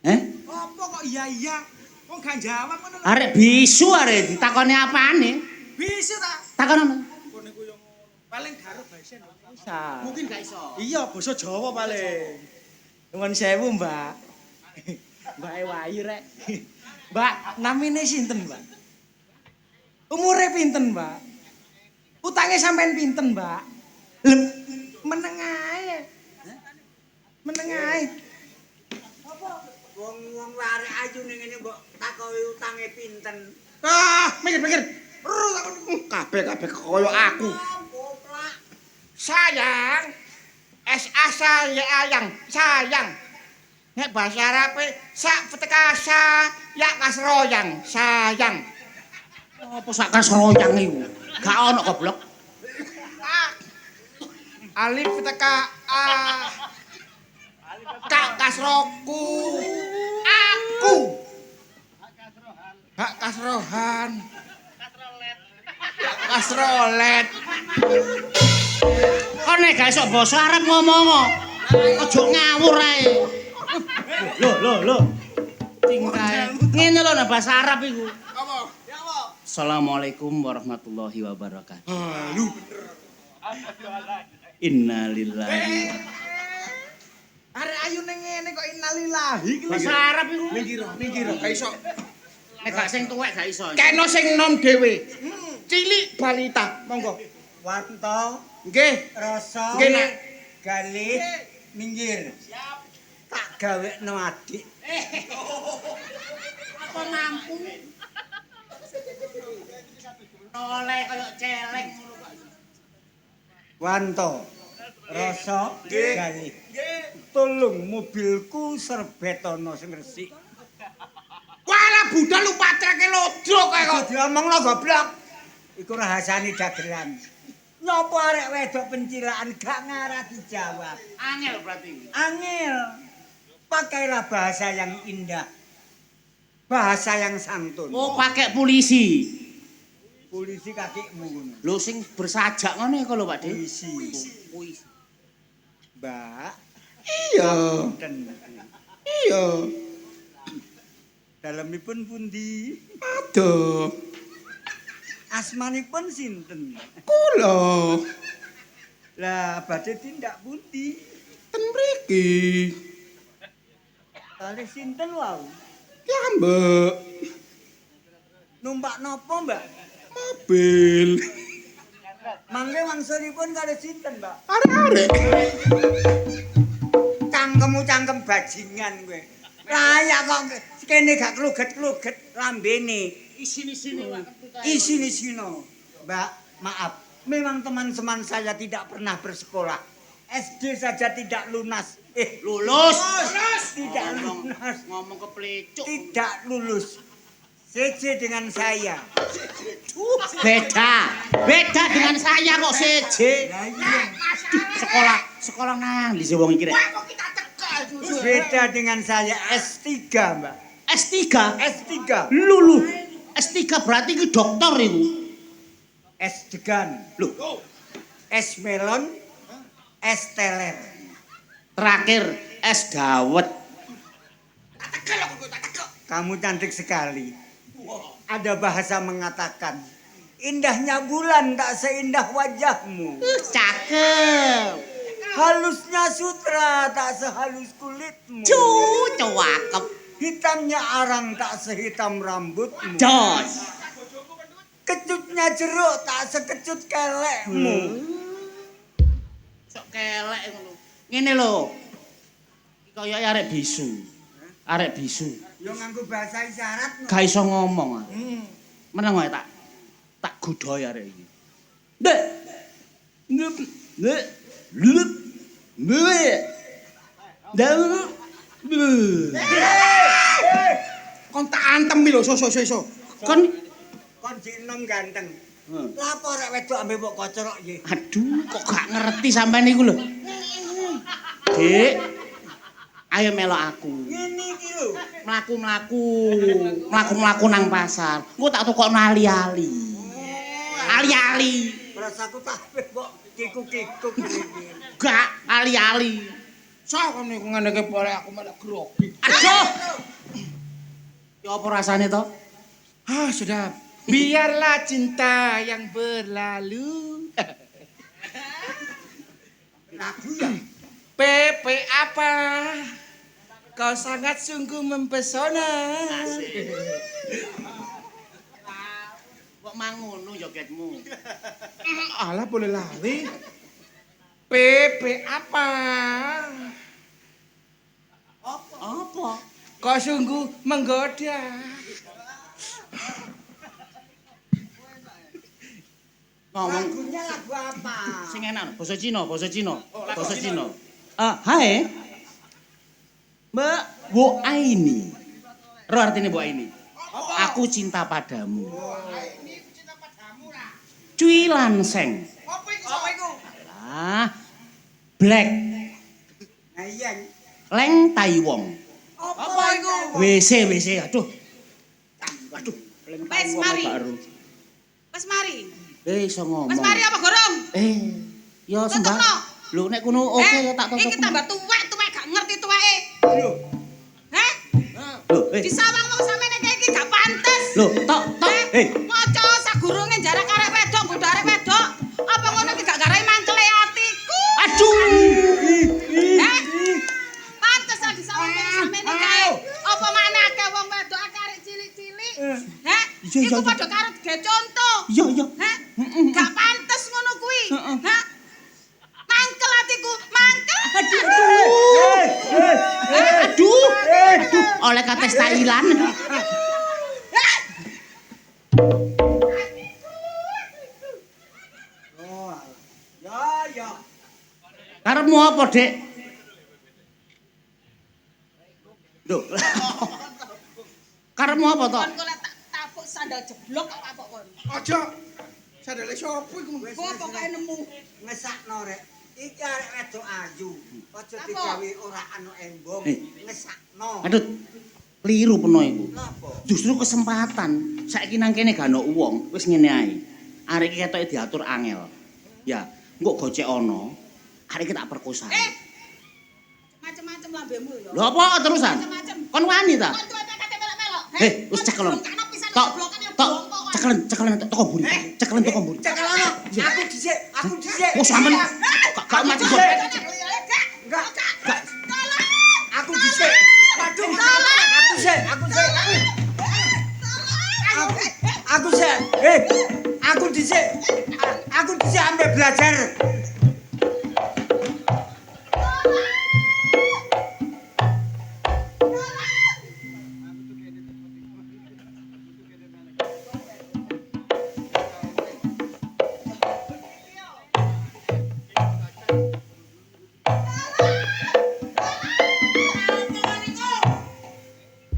Apa kok iya? Wong gak jawab ngono lho. Arek bisu arek ditakoni apane? Bisa ta? Takon apa? Kone ku yo ngono. Paling karo bahasa Indonesia. Mungkin gak iso. Iya, basa Jawa paling. Nuwun sewu, Mbak. Mbak Ewayu rek. Mbak, namine sinten, Mbak? Umure pinten, Mbak? Utange sampean pinten, Mbak? Lem meneng ae. Meneng ae. Wong arek ayu ning ngene mbok takoki utange pinten. Mikir. Kabeh kaya aku. Sayang. S-A-S-A ayang, sayang. Nek bahasa Arabe sak petekasa ya kasroyang, sayang. Apa sak kasroyang iku? Gak ono goblok. Alif teka kak kasroku. Aku. Hak kasrohan. Kasrolet. Kok nek gak iso basa Arab ngomong. Aja ngawur ae. Loh. Tingkae. Ngene lho nek bahasa Arab iku. Apa? Assalamualaikum warahmatullahi wabarakatuh. Lu Innalillahi. Arek ayu ning ngene kok innalillahi iki lho. Bahasa Arab iku. Mikir, gak iso. Nek gak sing tuwek gak iso. kena sing nom dhewe. Cilik balita, monggo. Wanto, Nggih. rasa, Nggih, Nak. galih, minggir. Siap. Tak gawekno adik. Apa mampu? Oleh kaya celeng ngono kok. Wanto, rasa, galih. Tolong mobilku serbetono sing resik. Walah budal lu patrake lodro kae kok. Kok diomongno goblok. Iku rahasiane dagelan. Napa arek wedok pencilaan gak ngarah dijawab. Angel berarti. Angel. Pakailah bahasa yang indah. Bahasa yang santun. Oh, pakai polisi. Polisi kakekmu ngono. Lho sing bersajak ngene kok lho, Pak De. Polisi. Polisi. Mbak, Iya. ten. Iya. Dalemipun pundi? Aduh. Asmanipun sinten? Kula Lah badhe tindak pundi? ten mriki. Kalih sinten wau? Ya, Mbak. Numpak napa, Mbak? Mobil. Mangke wangsulipun kalih sinten, Mbak? Arek-arek. Cangkemmu cangkem bajingan kowe. Layak kok kene gak kluget-kluget lambene. Isini-sini, Pak. Isini-sino. Mbak, maaf. Memang teman-teman saya tidak pernah bersekolah. SD saja tidak lunas. Lulus. Tidak lunas. Ngomong ke plecuk. Tidak lulus. CC dengan saya. Beda dengan saya kok seje. Lah iya. Sekolah nang di wong iki rek. Kok kita tekel susu. Beda dengan saya S3, Mbak. S3. S3. Lulu. S3 berarti iki dokter iku. S degan. Loh, Es melon. Es teler. terakhir es dawet. Tak tekel aku tak tekel. Kamu cantik sekali. Ada bahasa mengatakan, indahnya bulan tak seindah wajahmu. Cakep. Halusnya sutra tak sehalus kulitmu. Cakep. Hitamnya arang tak sehitam rambutmu. Jos. Kecutnya jeruk tak sekecut kelekmu. Sok kelek ngono. Ngene lho. Kaya arek bisu. Arek bisu. Yo nganggo bahasa isyarat. Gak iso ngomong. Meneng wae tak godhoy arek iki. Ndek. Ndek. Ndek. Ndek. Ndek. Kon tak antem lho, so. Kon Kon jeneng ganteng. Lapo rek wedok ambek mbok kocorok nggih. aduh kok gak ngerti sampean niku lho. Dik. Ayo melok aku. Ngene iki lho. Mlaku-mlaku nang pasar. Engko tak tukokno ali-ali. Ali-ali. Rasaku tak mbok kikuk-kikuk iki. Gak ali-ali. Sok kon niku ngene iki pore aku malah grogi. Aduh. Ya apa rasane to? Ah, sudah. Biarlah cinta yang berlalu. Lagu ya. Pepe apa? Kau sangat sungguh mempesona. Kok mangono jogetmu? Alah boleh lali. Pepe apa? Apa? Kau sungguh menggoda. Ngomong Lagunya lagu apa? sing enak basa Cina. Hai. Mbak Bu Aini. Ro artine Bu Aini. Aku cinta padamu. Cuilan seng. Apa iku? Ah. Black. Nah iya. Leng Taiwong. Apa iku? WC. Aduh. Wes mari. Wes mari. Iso ngomong. Wes mari apa gorong? Ya Tutukno. sembah. Lho nek kono oke ya tak tutup. Iki tambah tuwek gak ngerti tuweke. Lho. Heh? Lho, Disawang wong sampeyan iki gak pantes. Lho, tok. Maca sagurunge jarak arek wedok, nggodha arek wedok. Apa ngono iki gak garai mangkele atiku? Aduh. Heh? Pantes lah disawang wong sampeyan iki. Apa maneh akeh wong wedok akeh arek cilik-cilik? Heh? Iku padha karo ge contoh. Iya. Heh? Gak pantes ngono kuwi. Hah? Mangkel atiku, mangkel. Aduh. Oleh kates Thailand. Oh. Ya. Karepmu apa, Dek? Lho. Karepmu apa to? Kon kok tak tapuk sandal jeblok kok kapok kon. Aja. Sadale sapa iku? Kok pokoke nemu. Ngesakno rek. Iki arek wedok ayu. Aja Apa? digawe ora anu embong. Eh. Ngesakno. Aduh. Kliru peno iku. Napa? Justru kesempatan. Saiki nang kene gak ono wong, wis ngene ae. Arek iki ketoke diatur angel. Ya, engko gocek ono. Arek iki tak perkosa. Macem-macem lambemu ya. Lho apa terusan? Macem-macem. Kon wani ta? Kon tuwek kate melok-melok. Wis cekelon. Tok, cekelen toko mburi. Cekelen toko mburi. Cekelono. Aku dhisik. Oh, sampean gak mati kok. Enggak. Tolong. Aku dhisik. Waduh. Aku sik. Aku dhisik. Aku dhisik ambek belajar.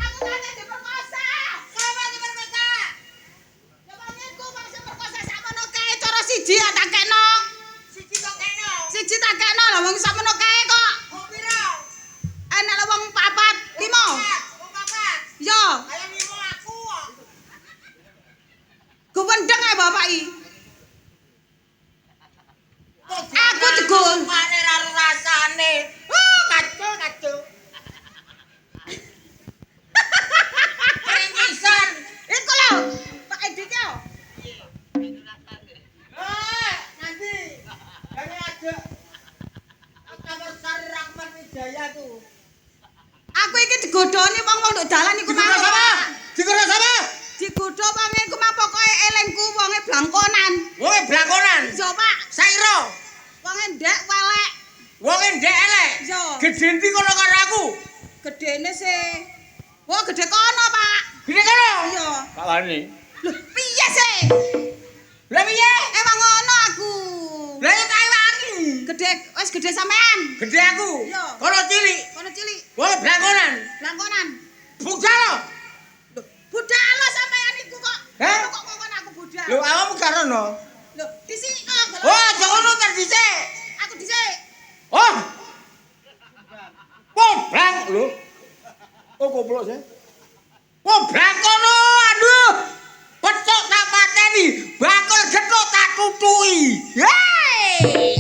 Aku kate diperkosa. Sama diperkosa. Jamanku mangsa perkosa sakmono kae cara siji tak kekno. Siji tak kekno lho wong sakmono kae kok. Wong pira? Enak lho wong 4, 5. Wong 4. Yo. Ayo nimo aku kok. Gumendeng ae bapak iki. Aku jegul. Mane ra rasane. Kacau. Ringkisan. Iku lho, Pak Edi ki. Nanti. Kami ada. Kamar Sari Rahman Wijaya tuh. Aku iki digodhoni wong-wong nduk dalan iku mau. Digodho sapa? Digodho pamane iku mah pokoke elengku wonge blangkonan. Wonge blakonan. Yo, Pak. Sairo. Wonge ndek welek. Wonge ndek elek. Yo. Gedhe ndi kono karo aku? Gedene sih. Oh, gede kono, Pak. Gede kono. Iya. Gak wani. Lho, piye sih? Lah piye? Emang ngono aku. Lah yo tak wangi. Wis gede sampean. Gede aku. Iya. Kono cilik. Kono cilik. Wonge blakonan. Blangkonan. Budal. Lho, budal lo sampean iku kok. Heh? Kok ngomong aku budal. Lho awakmu gak rono. Lho, disik kok. Oh, aja ngono ter dhisik. Aku disik. Oh. Poblang lho. Oh, goblok sih. Poblang kono, aduh. Pecok tak pateni, bakul gethuk tak tutuki. Hei!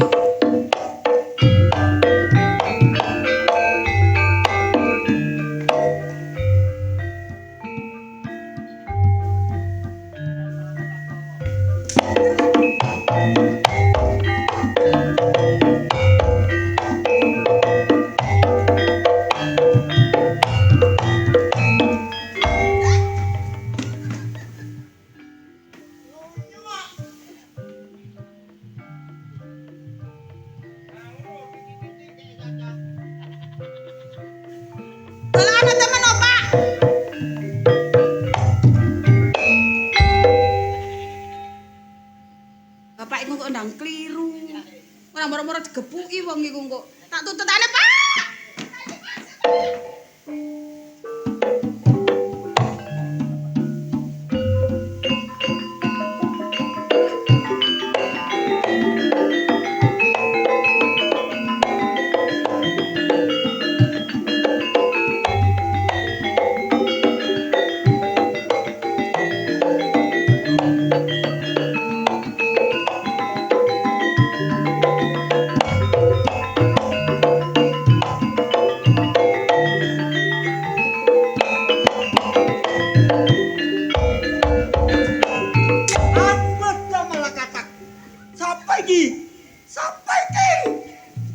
Kalau ana temen o, Pak. Bapak iku kok ndang kliru. Ora moro-moro digepuki wong iku kok. Tak tututane, Pak.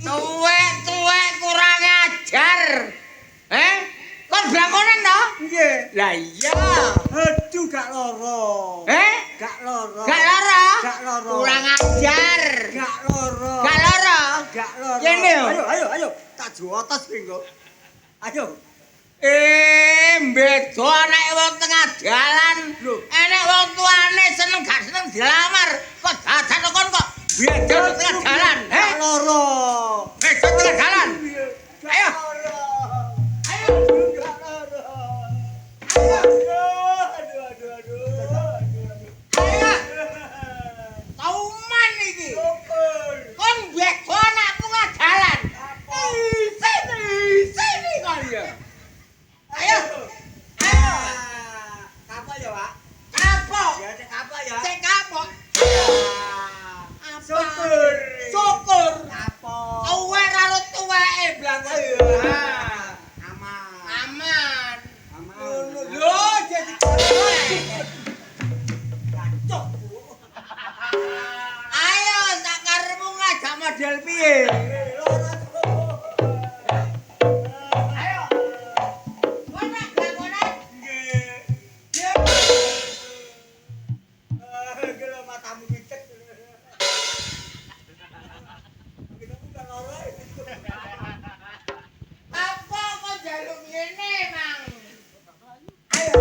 Tuwek-tuwek kurang ajar. Kon blakonan to? Nggih. Lah iya. Aduh gak loro. Gak loro. Gak lara? Gak loro. Kurang ajar. Gak loro. Gak lara? Gak loro. Kene yo. Ayo. Tak jotos kowe engko. Ayo. Beda nek wong tengah dalan. Enek wong tuane seneng gak seneng dilamar. Kok dadan kon kok beda tengah dalan. Gak loro. Beda tengah dalan. Ayo. Ayo. Gak loro. Ayo. Kauman iki. Kon beda nek tengah dalan. Sini kon ya. Ayo. Kapok ya, Pak? Kapok. Ya, cek kapok ya. Cek kapok. Syukur. Syukur. Kapok. Tuwek karo tuweke blangkon. Aman. Aman. Aman. Lho, jadi Cok. ayo sak karepmu ngajak model piye? Ayo. Kowe nek blangkonan Gelo matamu picek. apa kok jaluk ngene, Mang? Ayo.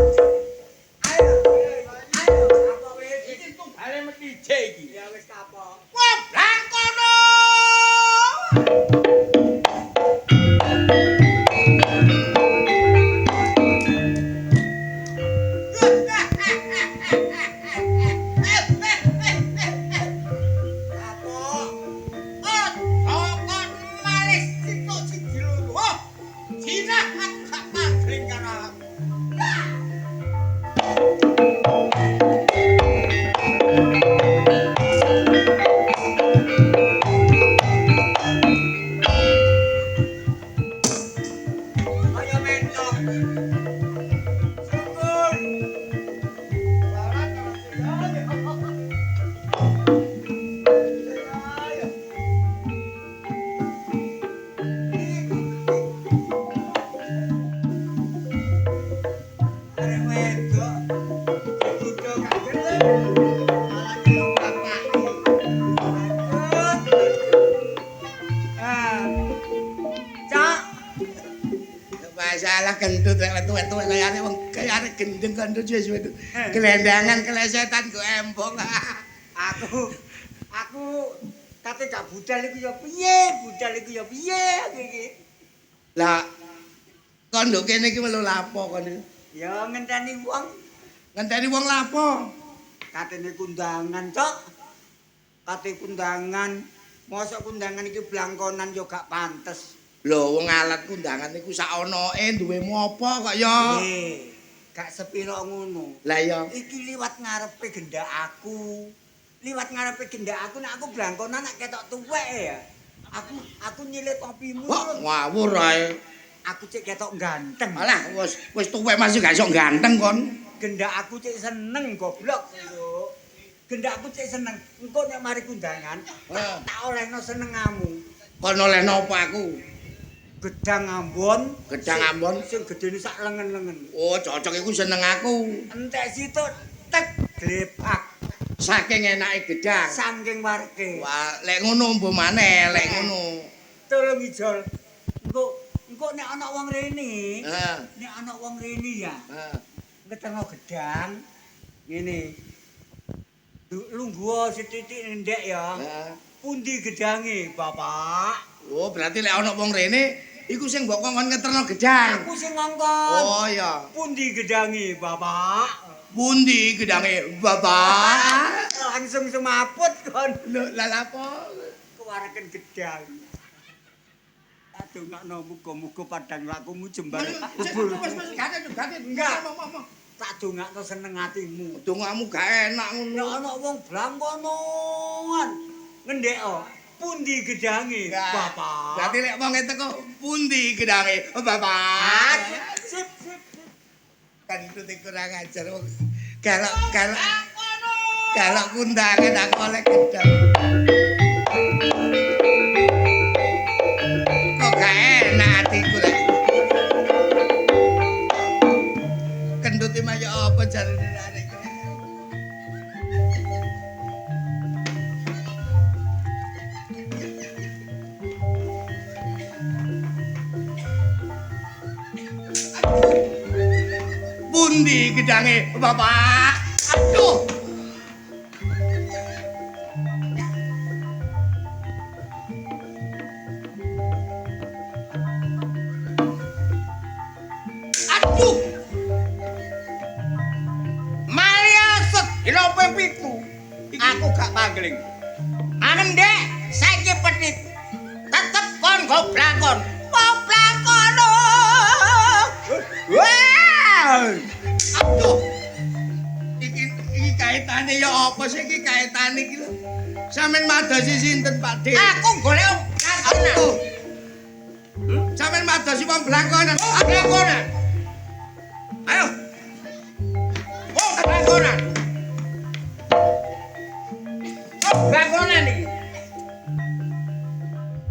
Apa wis? Iki tunggale mesti iki. Ya wis kapok. Wah, blangkono. Kapok. Oh, kon males sitok siji loro. Oh, Cina gak mangkring karo aku. Alah gendut lek tuwek-tuwek kayane gendeng gendut wis gelendangan kelesetan go embong. Aku kate gak budal iku ya piye aku iki. Lah kon nduk kene iki melu lapo kon iki? Ya ngenteni wong Ngenteni wong lapo? katene kundangan, Cok. Kate kundangan, mosok kundangan iki blangkonan yo gak pantes. Lho wong alat kundangan iku sak onoke duwemu apa kok ya? Gak sepiro ngono. Lah ya Iki liwat ngarepe gendak aku. Liwat ngarepe gendak aku nek aku blangkonan nek ketok tuwek ya. Aku nyilik kopimu. kok ngawur ae. Aku cek ketok ganteng. Alah wis tuwek masih gak iso ganteng kon. Gendak aku cek seneng goblok lho. Gendakku cek seneng. Engko nek mari kundangan tak olehno senengamu. Kon olehno apa aku? Gedang Ambon. Gedang Ambon Sing gedene sak lengen-lengen. Oh, cocok iku seneng aku. Entek situ tek glepak. Saking enake gedang. Saking warke. Wah, lek ngono mbuh maneh, lek ngono. Tolong ijol. Engko nek ana wong rene. Heeh. Nek ana wong rene ya. Heeh. Ketemu gedang ngene. Lungguh setitik ndek ya. Heeh. Pundi gedange, Bapak? Oh, berarti lek ana wong rene iku sing mbok kongkon ngeterno gedang. Aku sing ngongkon. Oh ya. Pundi gedange, Bapak? Pundi gedange, Bapak? Langsung semaput kon. Lho, lah apa? Kewareken gedang. Aduh ngakno muga-muga padang lakumu jembar. Enggak. Tak dongakno seneng atimu. Dongamu gak enak Nek ngono. ana wong blangkonan ngendek pundi gedange, Bapak? Berarti lek wong teko pundi gedange, Bapak? Sip. Kan itu kurang ajar wong. Kalau kundangan aku oleh gedang. Kok gak enak atiku lek. Kendut mah ya apa jarene arek. Pundi gedange, Bapak? Aduh. Aduh. Maliasut dina ping 7. Aku gak pangling. Anem Dek, saiki petit. Tetep kon go blangkon. Blangkon. Wah! Aduh. Iki kaitane ya apa sih iki kaitane iki lho. Sampeyan madosi sinten, Pak Dik? Aku golek blangkonan. Aduh. Sampeyan madosi wong blangkonan. Blangkonan. Ayo. Blangkonan. Blangkonan iki.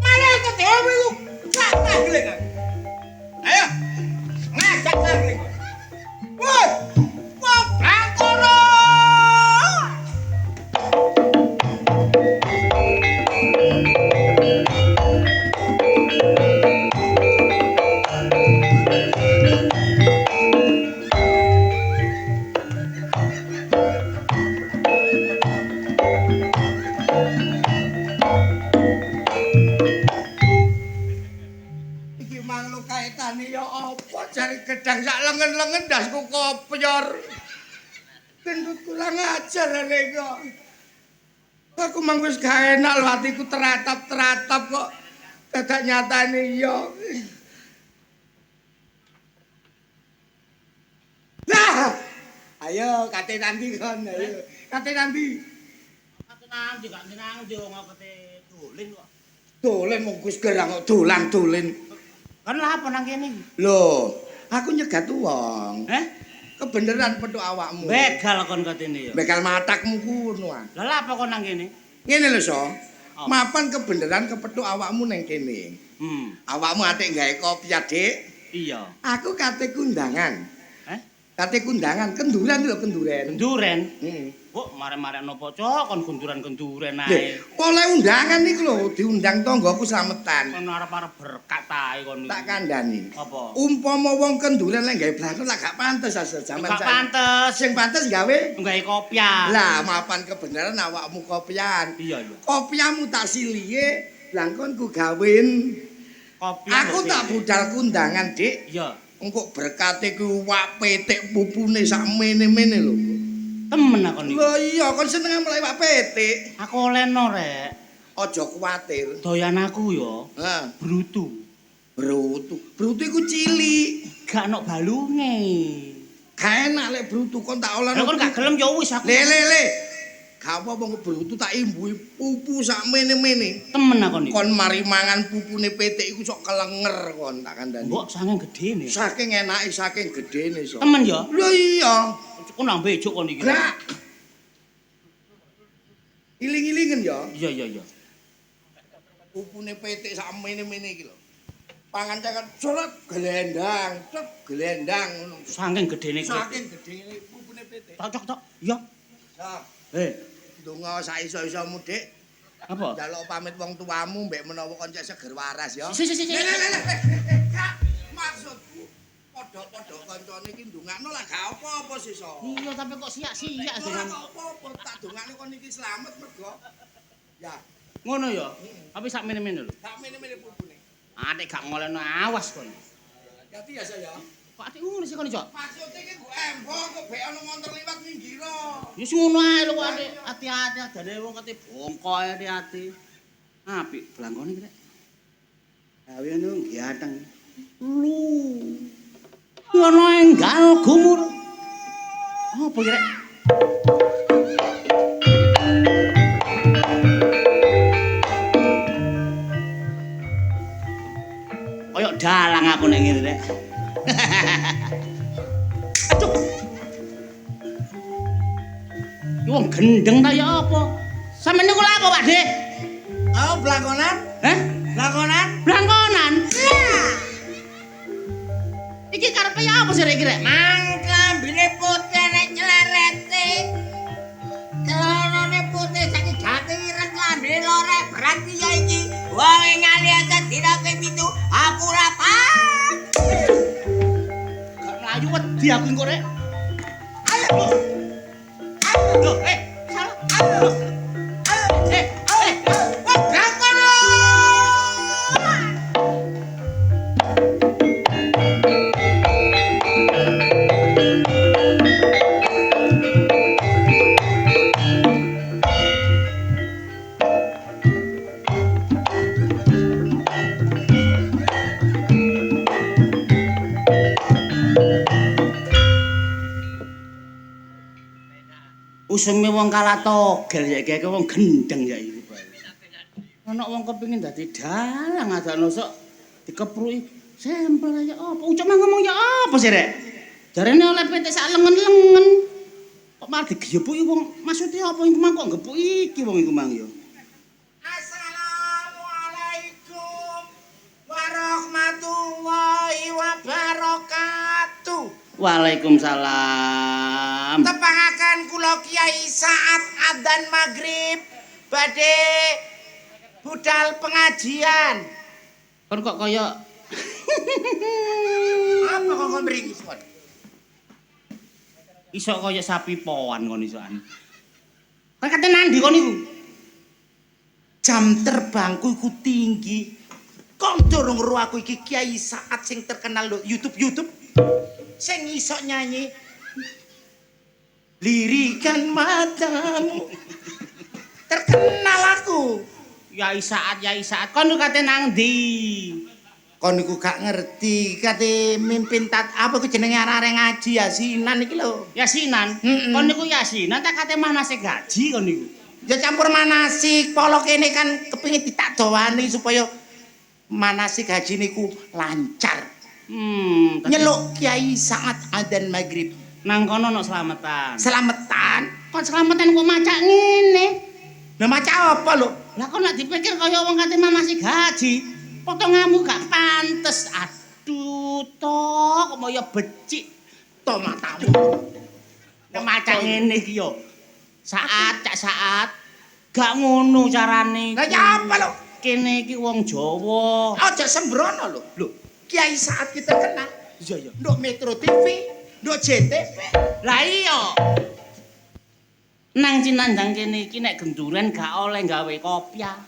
Maliasut dina ping 7. Gak pangling. Ayo. Ngajak pangling. Woi. Wong blangkonan. Iki manglo kaitane ya apa jare gedang sak lengen-lengen dasku kopyor. Gendut kurang ajar arek kok. Aku mang wis gak enak lho atiku teratap-teratap kok. Dadak nyatane ya. Lah, ayo kate nanti kon ayo. Kate nanti. Nanti gak nanti wong kate dolen kok. Dolen mung wis gerang kok dolan-dolen. Kan lha apa nang kene? Lho, aku nyegat wong. Kebeneran petuk awakmu. Begal kon katene ya. Begal matakmu kuno ah. Lah lha apa kon nang kene? Ngene lho, So. Mapan kebeneran kepethuk awakmu ning kene. Awakmu atik gawe kopi ya, Dik. Iya. Aku kate kundangan. Kate kundangan, kenduren lho kenduren. Kenduren. Heeh. Kok mare-mare napa cok kon kenduran-kenduren Lho, ae. oleh undangan niku lho, diundang tanggaku slametan. Kon arep-arep berkat ae kon niku. Tak kandhani. Apa? Umpama wong kenduren lek gawe blangkon lah gak pantes asal jaman Gak pantes. Sing pantes gawe Nggawe kopiah. lah mapan kebenaran awakmu kopian. Iya iya. Kopiahmu tak silihe, blangkonku gawen. Kopiah. Aku lho, tak Dik. budal kundangan, Dik. Iya. Engko berkate ku wak petik pupune sak mene-mene lho. Temen aku niku. Lho iya, kon seneng mulai wak petik. Aku olehno rek. Aja kuwatir. Doyan aku yo Ha, brutu. brutu. Brutu iku cilik. Gak ono balunge. Gak enak lek brutu kon tak olah. Lah kon gak gelem yo wis aku. Le. Gak apa-apa brutu tak imbui pupu sak mene-mene. Temen aku niku. Kon mari mangan pupune petik iku sok kelenger kon tak kandhani. Mbok saking gedene. Saking enake saking gedene sok. Temen yo. Lho iya. Kon nang bejuk kon iki. Gak. Iling-ilingen ya. Iya iya iya. Pupune petik sak mene-mene iki lho. Pangan caket colot gelendang, cok gelendang ngono. Saking gedene kuwi. Saking gedene pupune petik. Tok. Iya. Nah, donga sak iso-isomu, Dik. Apa? Njaluk pamit wong tuamu mbek menawa kon cek seger waras ya. Si. Gak, maksudku padha-padha kancane iki ndongakno lah gak apa-apa sih so. Iya tapi kok siak-siak Ora dengan apa-apa, tak dongakno kon iki slamet mergo. Ya, ngono ya. Tapi sak mene-mene lho. gak mene-mene pupune. Atik gak ngolehno awas kon. Hati ya saya. Kok atik ngono sih kon iso? Maksudnya iki gue embong kok bek ono montor liwat minggiro. Ya sing ngono ae lho kok atik. Hati-hati adane wong kate bongkok hati-hati. Apik blangkone iki rek. Gawe ngono giateng. Lu. Ngono enggal gumur. Apa iki rek? Kayak dalang aku ning ngene rek. Aduh. Iki wong gendeng ta ya apa? Sampeyan niku lha apa, Pak De? Oh, blangkonan? Hah? Blangkonan? Blangkonan. Iki karepe ya apa sih rek iki rek? Mangklambine putih nek celerete. Celana putih saiki jati ireng klambine lorek berarti ya iki. Wong ngali aja dirake pitu aku ora paham. Gak mlayu wedi aku engko rek. Ayo. Loh, salah. Ayo. Wong brangkono. Useme wong kalah togel ya iki wong gendeng ya iki. Ana wong kepengin dadi dalang adakno sok dikepruki sampel ya apa ucap mah ngomong ya apa sih rek? Jarene oleh PT sak lengen-lengen. Kok malah digeyepuki wong maksudnya apa iku mang kok ngepuk iki wong iku mang ya. Assalamualaikum warahmatullahi wabarakatuh. Waalaikumsalam. Tepangaken kula Kiai saat adzan maghrib badhe budal pengajian. Kon kok kaya Apa kok kon mriki son? iso kaya sapi poan kon isoan. Kan kate nandi kon iku? Jam terbangku iku tinggi. Kok durung ro aku iki Kiai saat sing terkenal lho YouTube. Sing iso nyanyi lirikan matamu. Terkenal aku. Yai saat kon kate nang ndi? Kon niku gak ngerti kate mimpin apa ku jenenge arek ngaji yasinan iki lho. Yasinan. Mm-mm. Kon niku yasinan tak kate manase gaji kon niku. Ya campur manasik, polo kene kan kepengin ditakdowani supaya manasik haji niku lancar. Nyeluk Kiai saat adzan maghrib. Nang kono ono slametan. Selametan. Kon slametan kok macak ngene. Lah maca apa lho? Lah kok nek dipikir kaya wong kate manase gaji, potonganmu gak pantes. Aduh, tok kok moyo becik. buta matamu. Nek macak ngene iki yo. Saat gak ngono carane. Lah ya apa lho? Kene iki wong Jawa. Aja sembrono lho. Lho, Kiai Saat kita kenal. Iya ya. Nduk Metro TV, nduk JTV. Lah iya. Nang Cinandang kene iki nek genduren gak oleh gawe kopiah.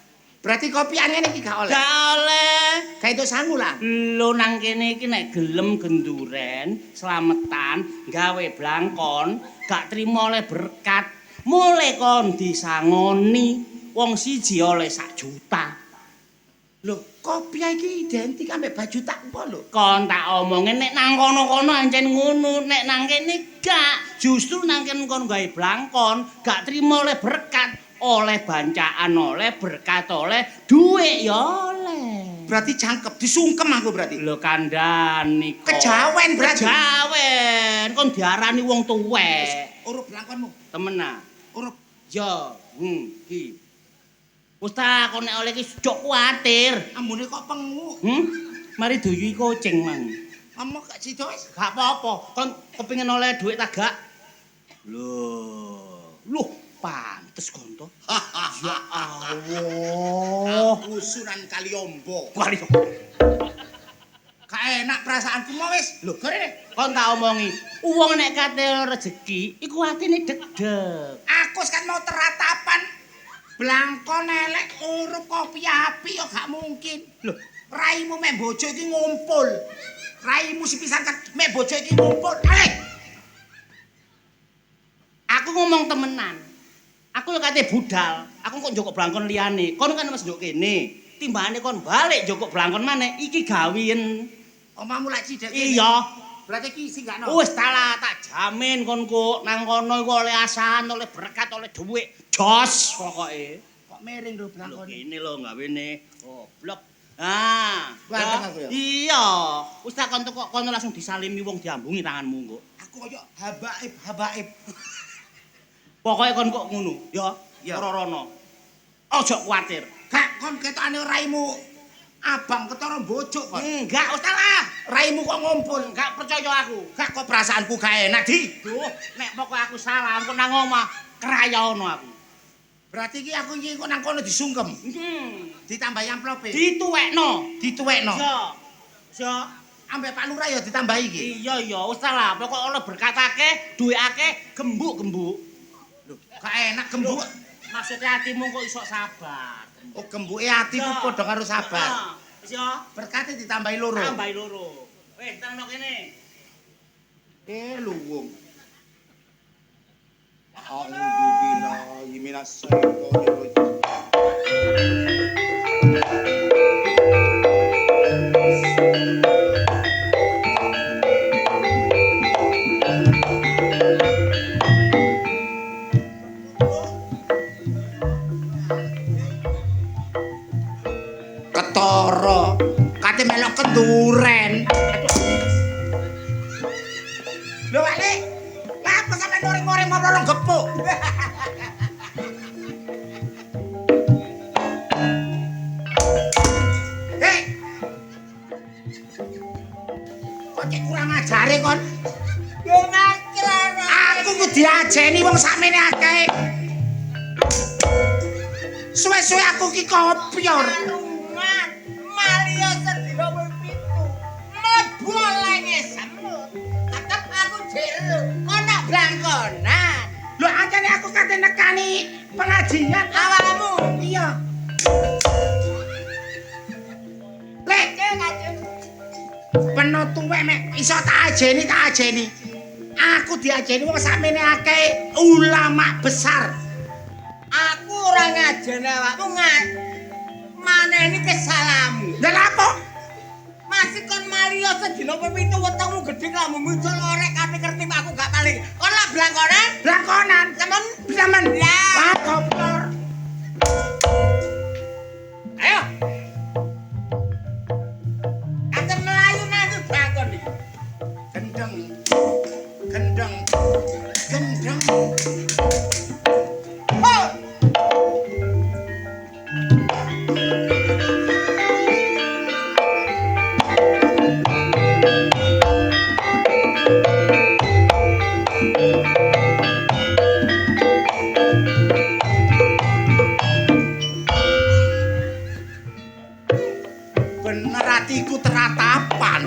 Berarti kopian ngene iki gak oleh. Gak oleh. Kayak itu sangu lah. Lho nang kene iki nek gelem genduren, slametan, gawe blangkon, gak trimo oleh berkat. Mulai kon disangoni wong siji oleh 1 juta. Lho, kopiah iki identik ambek baju tak apa lho? Kon tak omongin nek nang kono-kono ancen ngono, nek nang kene gak. Justru nang kene kon gawe blangkon, gak trimo oleh berkat, oleh bancaan, oleh berkat, oleh dhuwit ya oleh. Berarti cangkep, disungkem aku berarti. Lho kandhani kok. Kejawen berarti. Kejawen, kon diarani wong tuwek. Urup blangkonmu. Temenan. Urup. Ya, iki. Wis ta kon nek oleh iki jok kuwatir. Ambune kok pengu. Mari duyu kucing mang. Kamu gak sido wis. Gak apa-apa. Kon kepengin oleh dhuwit ta gak? Loh, pantes konto. Ya Allah. Usunan kali ombo. Wali. Gak enak perasaanku mau wis. Lho, gorene. Kon tak omongi, wong nek kate rezeki iku atine deg-deg. Aku kan mau teratapan. Blangkon elek urup kopi api yo gak mungkin. Loh, raimu mek bojo iki ngumpul. Raimu sepisan mek bojo iki ngumpul. Alek. Aku ngomong temenan. Aku yo kate budal. Aku kok njokok blangkon liyane. Kon kan wis njok kene. Timbangane kon balik njokok blangkon maneh iki gawien. Omamu lak cidek. Iya. Berarti iki sing gak ono. Wis tak jamin kon kok nang kono iku oleh asan, oleh berkat, oleh dhuwit. Jos pokoke. Kok miring lho blangkon. Ini lho gawene. Goblok. Ah, Wanteng aku ya? Iya. Wis tak kon kok kono langsung disalimi wong diambungi tanganmu kok. Aku koyo habaib. Pokoke kon kok ngono, ya. Ya. Ora rono. Aja kuwatir. Gak kon ketokane raimu abang ketara bojo kon. Enggak, wis lah. Raimu kok ngumpul. Enggak percaya aku. Gak kok perasaanku gak enak, Di. Duh, nek pokoke aku salah, engko nang omah krayono aku. Berarti iki aku iki kok nang kono disungkem. Ditambahi amplope. Dituwekno. Ya. Ambek Pak Lurah ya ditambahi iki. Iya, wis lah. Pokoke oleh berkat akeh, duit akeh, gembuk-gembuk. Lho, gak enak gembuk. Maksudnya hatimu kok iso sabar. Oh, gembuke atiku padha karo sabar. Wis ya. Berkate ditambahi loro. Tambahi loro. Wis, tenan kene. Luwung. Alhamdulillah, minas syaitonir rajim. Ketara, kate melok kenduren. Lho, Wali. Lah apa sampe ngoring-ngoring mau lorong gepuk? Hei. Kok cek kurang ajare kon? Yo ngajar. Aku ku diajeni wong sakmene akeh. Suwe-suwe aku ki kopior. Rumah Mario sedina pitu. Mlebu lenge semut. Tetep aku jero. Ana blangkonan. Lho ancane aku kate nekani pengajian Awakmu Iya. Lek kacung. penuh tuwek mek iso tak ajeni. Aku diajeni wong sakmene akeh ulama besar. Aku ora ngajeni awakmu maneni kesalamu. Lah apa? Masih kon Mario sedina pitu wetengmu gedhe lamu muncul orek kabeh kerti aku gak paling. Kon lak blangkonan? Blangkonan. Zaman. Lah. Wah, goblok. Ayo. Kate melayu nanti blangkon iki. Gendeng. Ho. iku teratapan.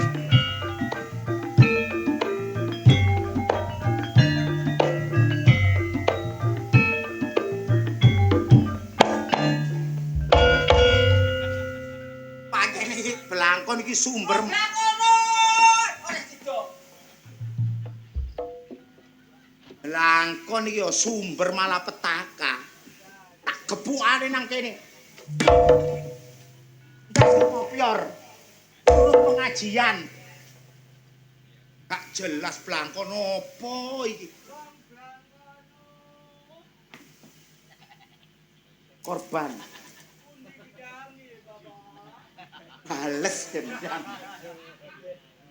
Pancen iki blangkon iki sumber Langkon iki ya sumber malapetaka. Tak gebukane nang kene. Ndas kopior. Suruh pengajian. Gak jelas blangkon opo iki. Korban. Bales dendam.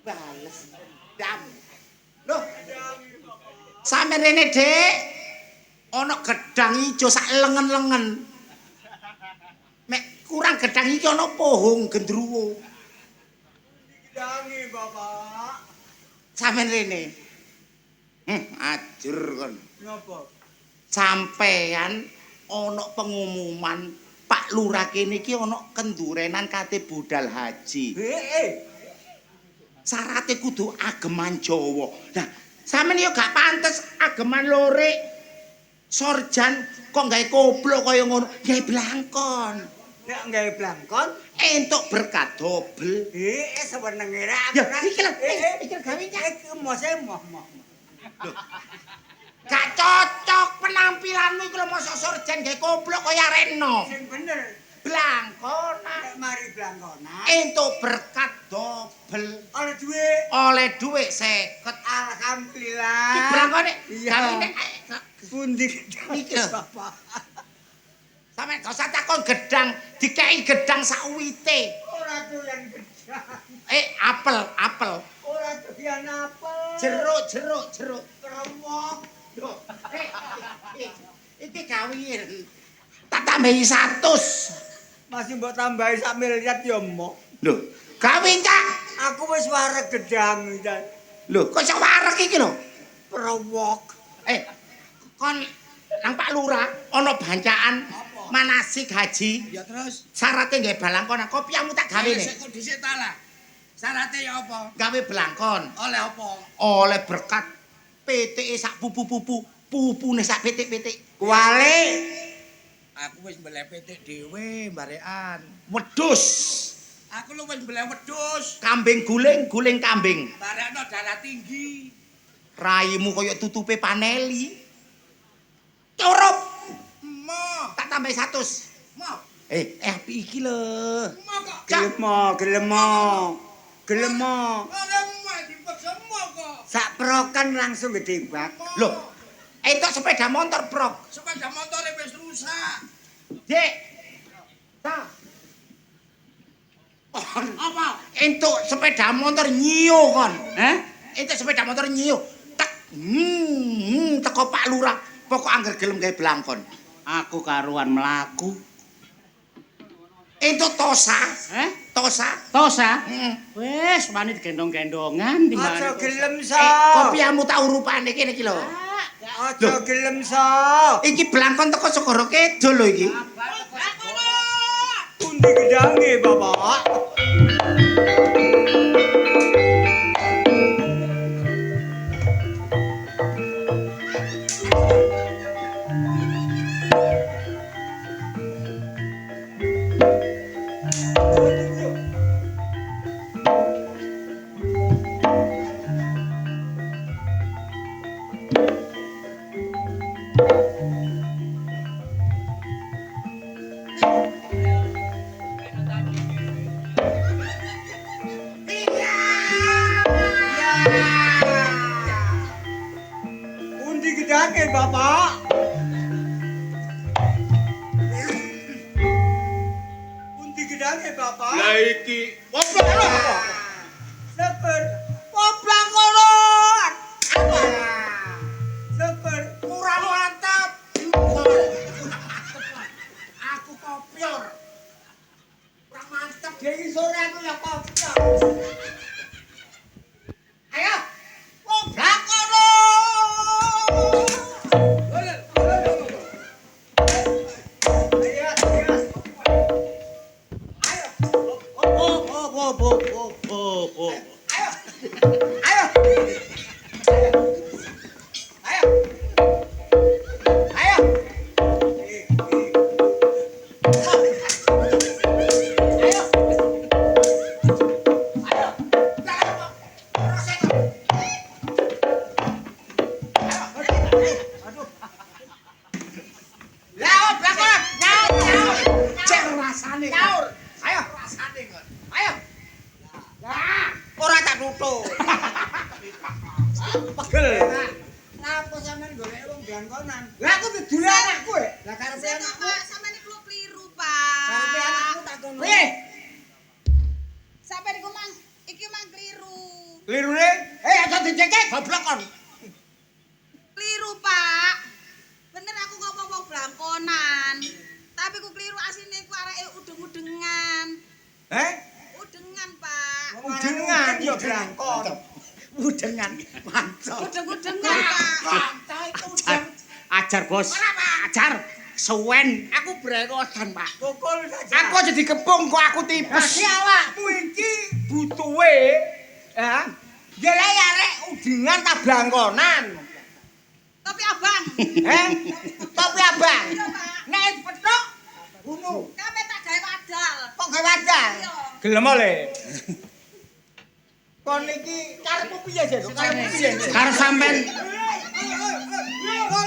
Bales dendam. Loh, sampe rene, Dik. Ana gedang ijo sak lengen-lengen. Mek kurang gedang iki ana pohong gendruwo. Gedangi, Bapak. Sampe rene. Ajur kon. Napa? Sampean ana pengumuman Pak Lurah kene iki ana kendurenan kate budal haji. Sarate kudu ageman Jawa. Nah, sampeyan yo gak pantes ageman lore. Sorjan kok gawe koplo kaya ngono, gawe blangkon. Nek gawe blangkon, Entuk berkat dobel. sewenenge ra. Ya, iki lho, iki gawe Iki moh. gak cocok penampilanmu iku lho mosok sorjan gawe koplo kaya Reno. Sing bener. Blangkonan. Nek mari blangkonan, Entuk berkat dobel. oleh dhuwit Oleh dhuwit 50. alhamdulillah. Iki blangkone Iya. gawene Pundi iki lho. Bapak? Sampe gak usah takon gedang, dikei gedang sak uwite. Ora doyan gedang. Apel. Ora doyan apel. Jeruk. Kremok. Loh, iki kawin. Tak tambahi 100. Masih mbok tambahi sak miliar ya, Mok. Lho, kawin Cak. Aku wis wareg gedang, Cak. Lho, kok iso wareg iki lho? Prowok. Kon nang Pak Lurah ana bancaan manasik haji. Ya terus. Syaratnya nggawe balangkon, kopiahmu tak gawe nih. Kok dhisik ta lah. Syaratnya ya apa? Gawe balangkon. Oleh apa? Oleh berkat PTE sak pupu-pupu, pupune sak pitik-pitik. Kuali. Aku wis mbeleh petik dhewe mbarekan. Wedhus, Aku lu wis mbeleh wedhus. kambing guling kambing. Barekno darah tinggi. Raimu kaya tutupe paneli. Curup, Mo, tak tambah 100. mo, Api iki lho. mo kok. Cak. Gelemo. Oleh mo dipaksa mo kok. Sak prokan langsung gedebak. Loh, entuk sepeda motor, Brok. Sepeda motore wis rusak. Dek. Ta. Apa? Entuk sepeda motor nyio kon. Entuk sepeda motor nyio. Tak. Teko Pak Lurah. Pokok angger gelem gawe blangkon. Aku karuan melaku. Entuk Tosa. Tosa. Tosa? Heeh. Wes, wani digendong-gendongan timbang. Aja gelem so. Kopiahmu tak urupane kene iki lho. Aja gelem so. Iki blangkon teko Segara Kidul lho iki. Pundi gedange, Bapak? Pundi gedange, Bapak? Pundi gedange, Bapak? Lah iki, opo lho? Seper. Oblak kolon. Apa? Seper. Kurang mantap. Aku kopior. Kurang mantap. Jadi sore aku ya kopior. Ayo. Oblak kolon. Ayo. Oh, Ayo. Ayo. Nyaur, belakang. Nyaur. Cek rasane. Nyaur. Ayo. Rasane kok. Ayo. Nah, ora tak tutuk. Pegel. Ngapa sampean golek wong blangkonan? Lah aku didule anakku. Lah karepe Saya anakku, Pak, sampean iku keliru, Pak. karepe anakku tak kono. Piye? Sampean iku mang iki mang keliru. Lirune? Aja dicekek goblok kon. Keliru, Pak. Bener aku ngomong wong blangkonan. Tapi ku keliru asine ku areke udeng-udengan. Udengan, Pak. Udengan yo blangkon. Udengan. Mantap. Udeng-udengan, Pak. Ajar bos. Ajar. Suwen. Aku brewosan, Pak. Pukul saja. Aku aja dikepung kok aku tipes. awakmu iki butuhe ya. Gelek arek udengan ta blangkonan. Tapi abang. Topi abang. Iya, Pak. Nek petok bunuh. Kape tak gawe wadal. kok gawe wadal. Iya. Gelem oleh. Kon iki karepmu piye, Jen? Karepmu piye? Karo sampean Lho,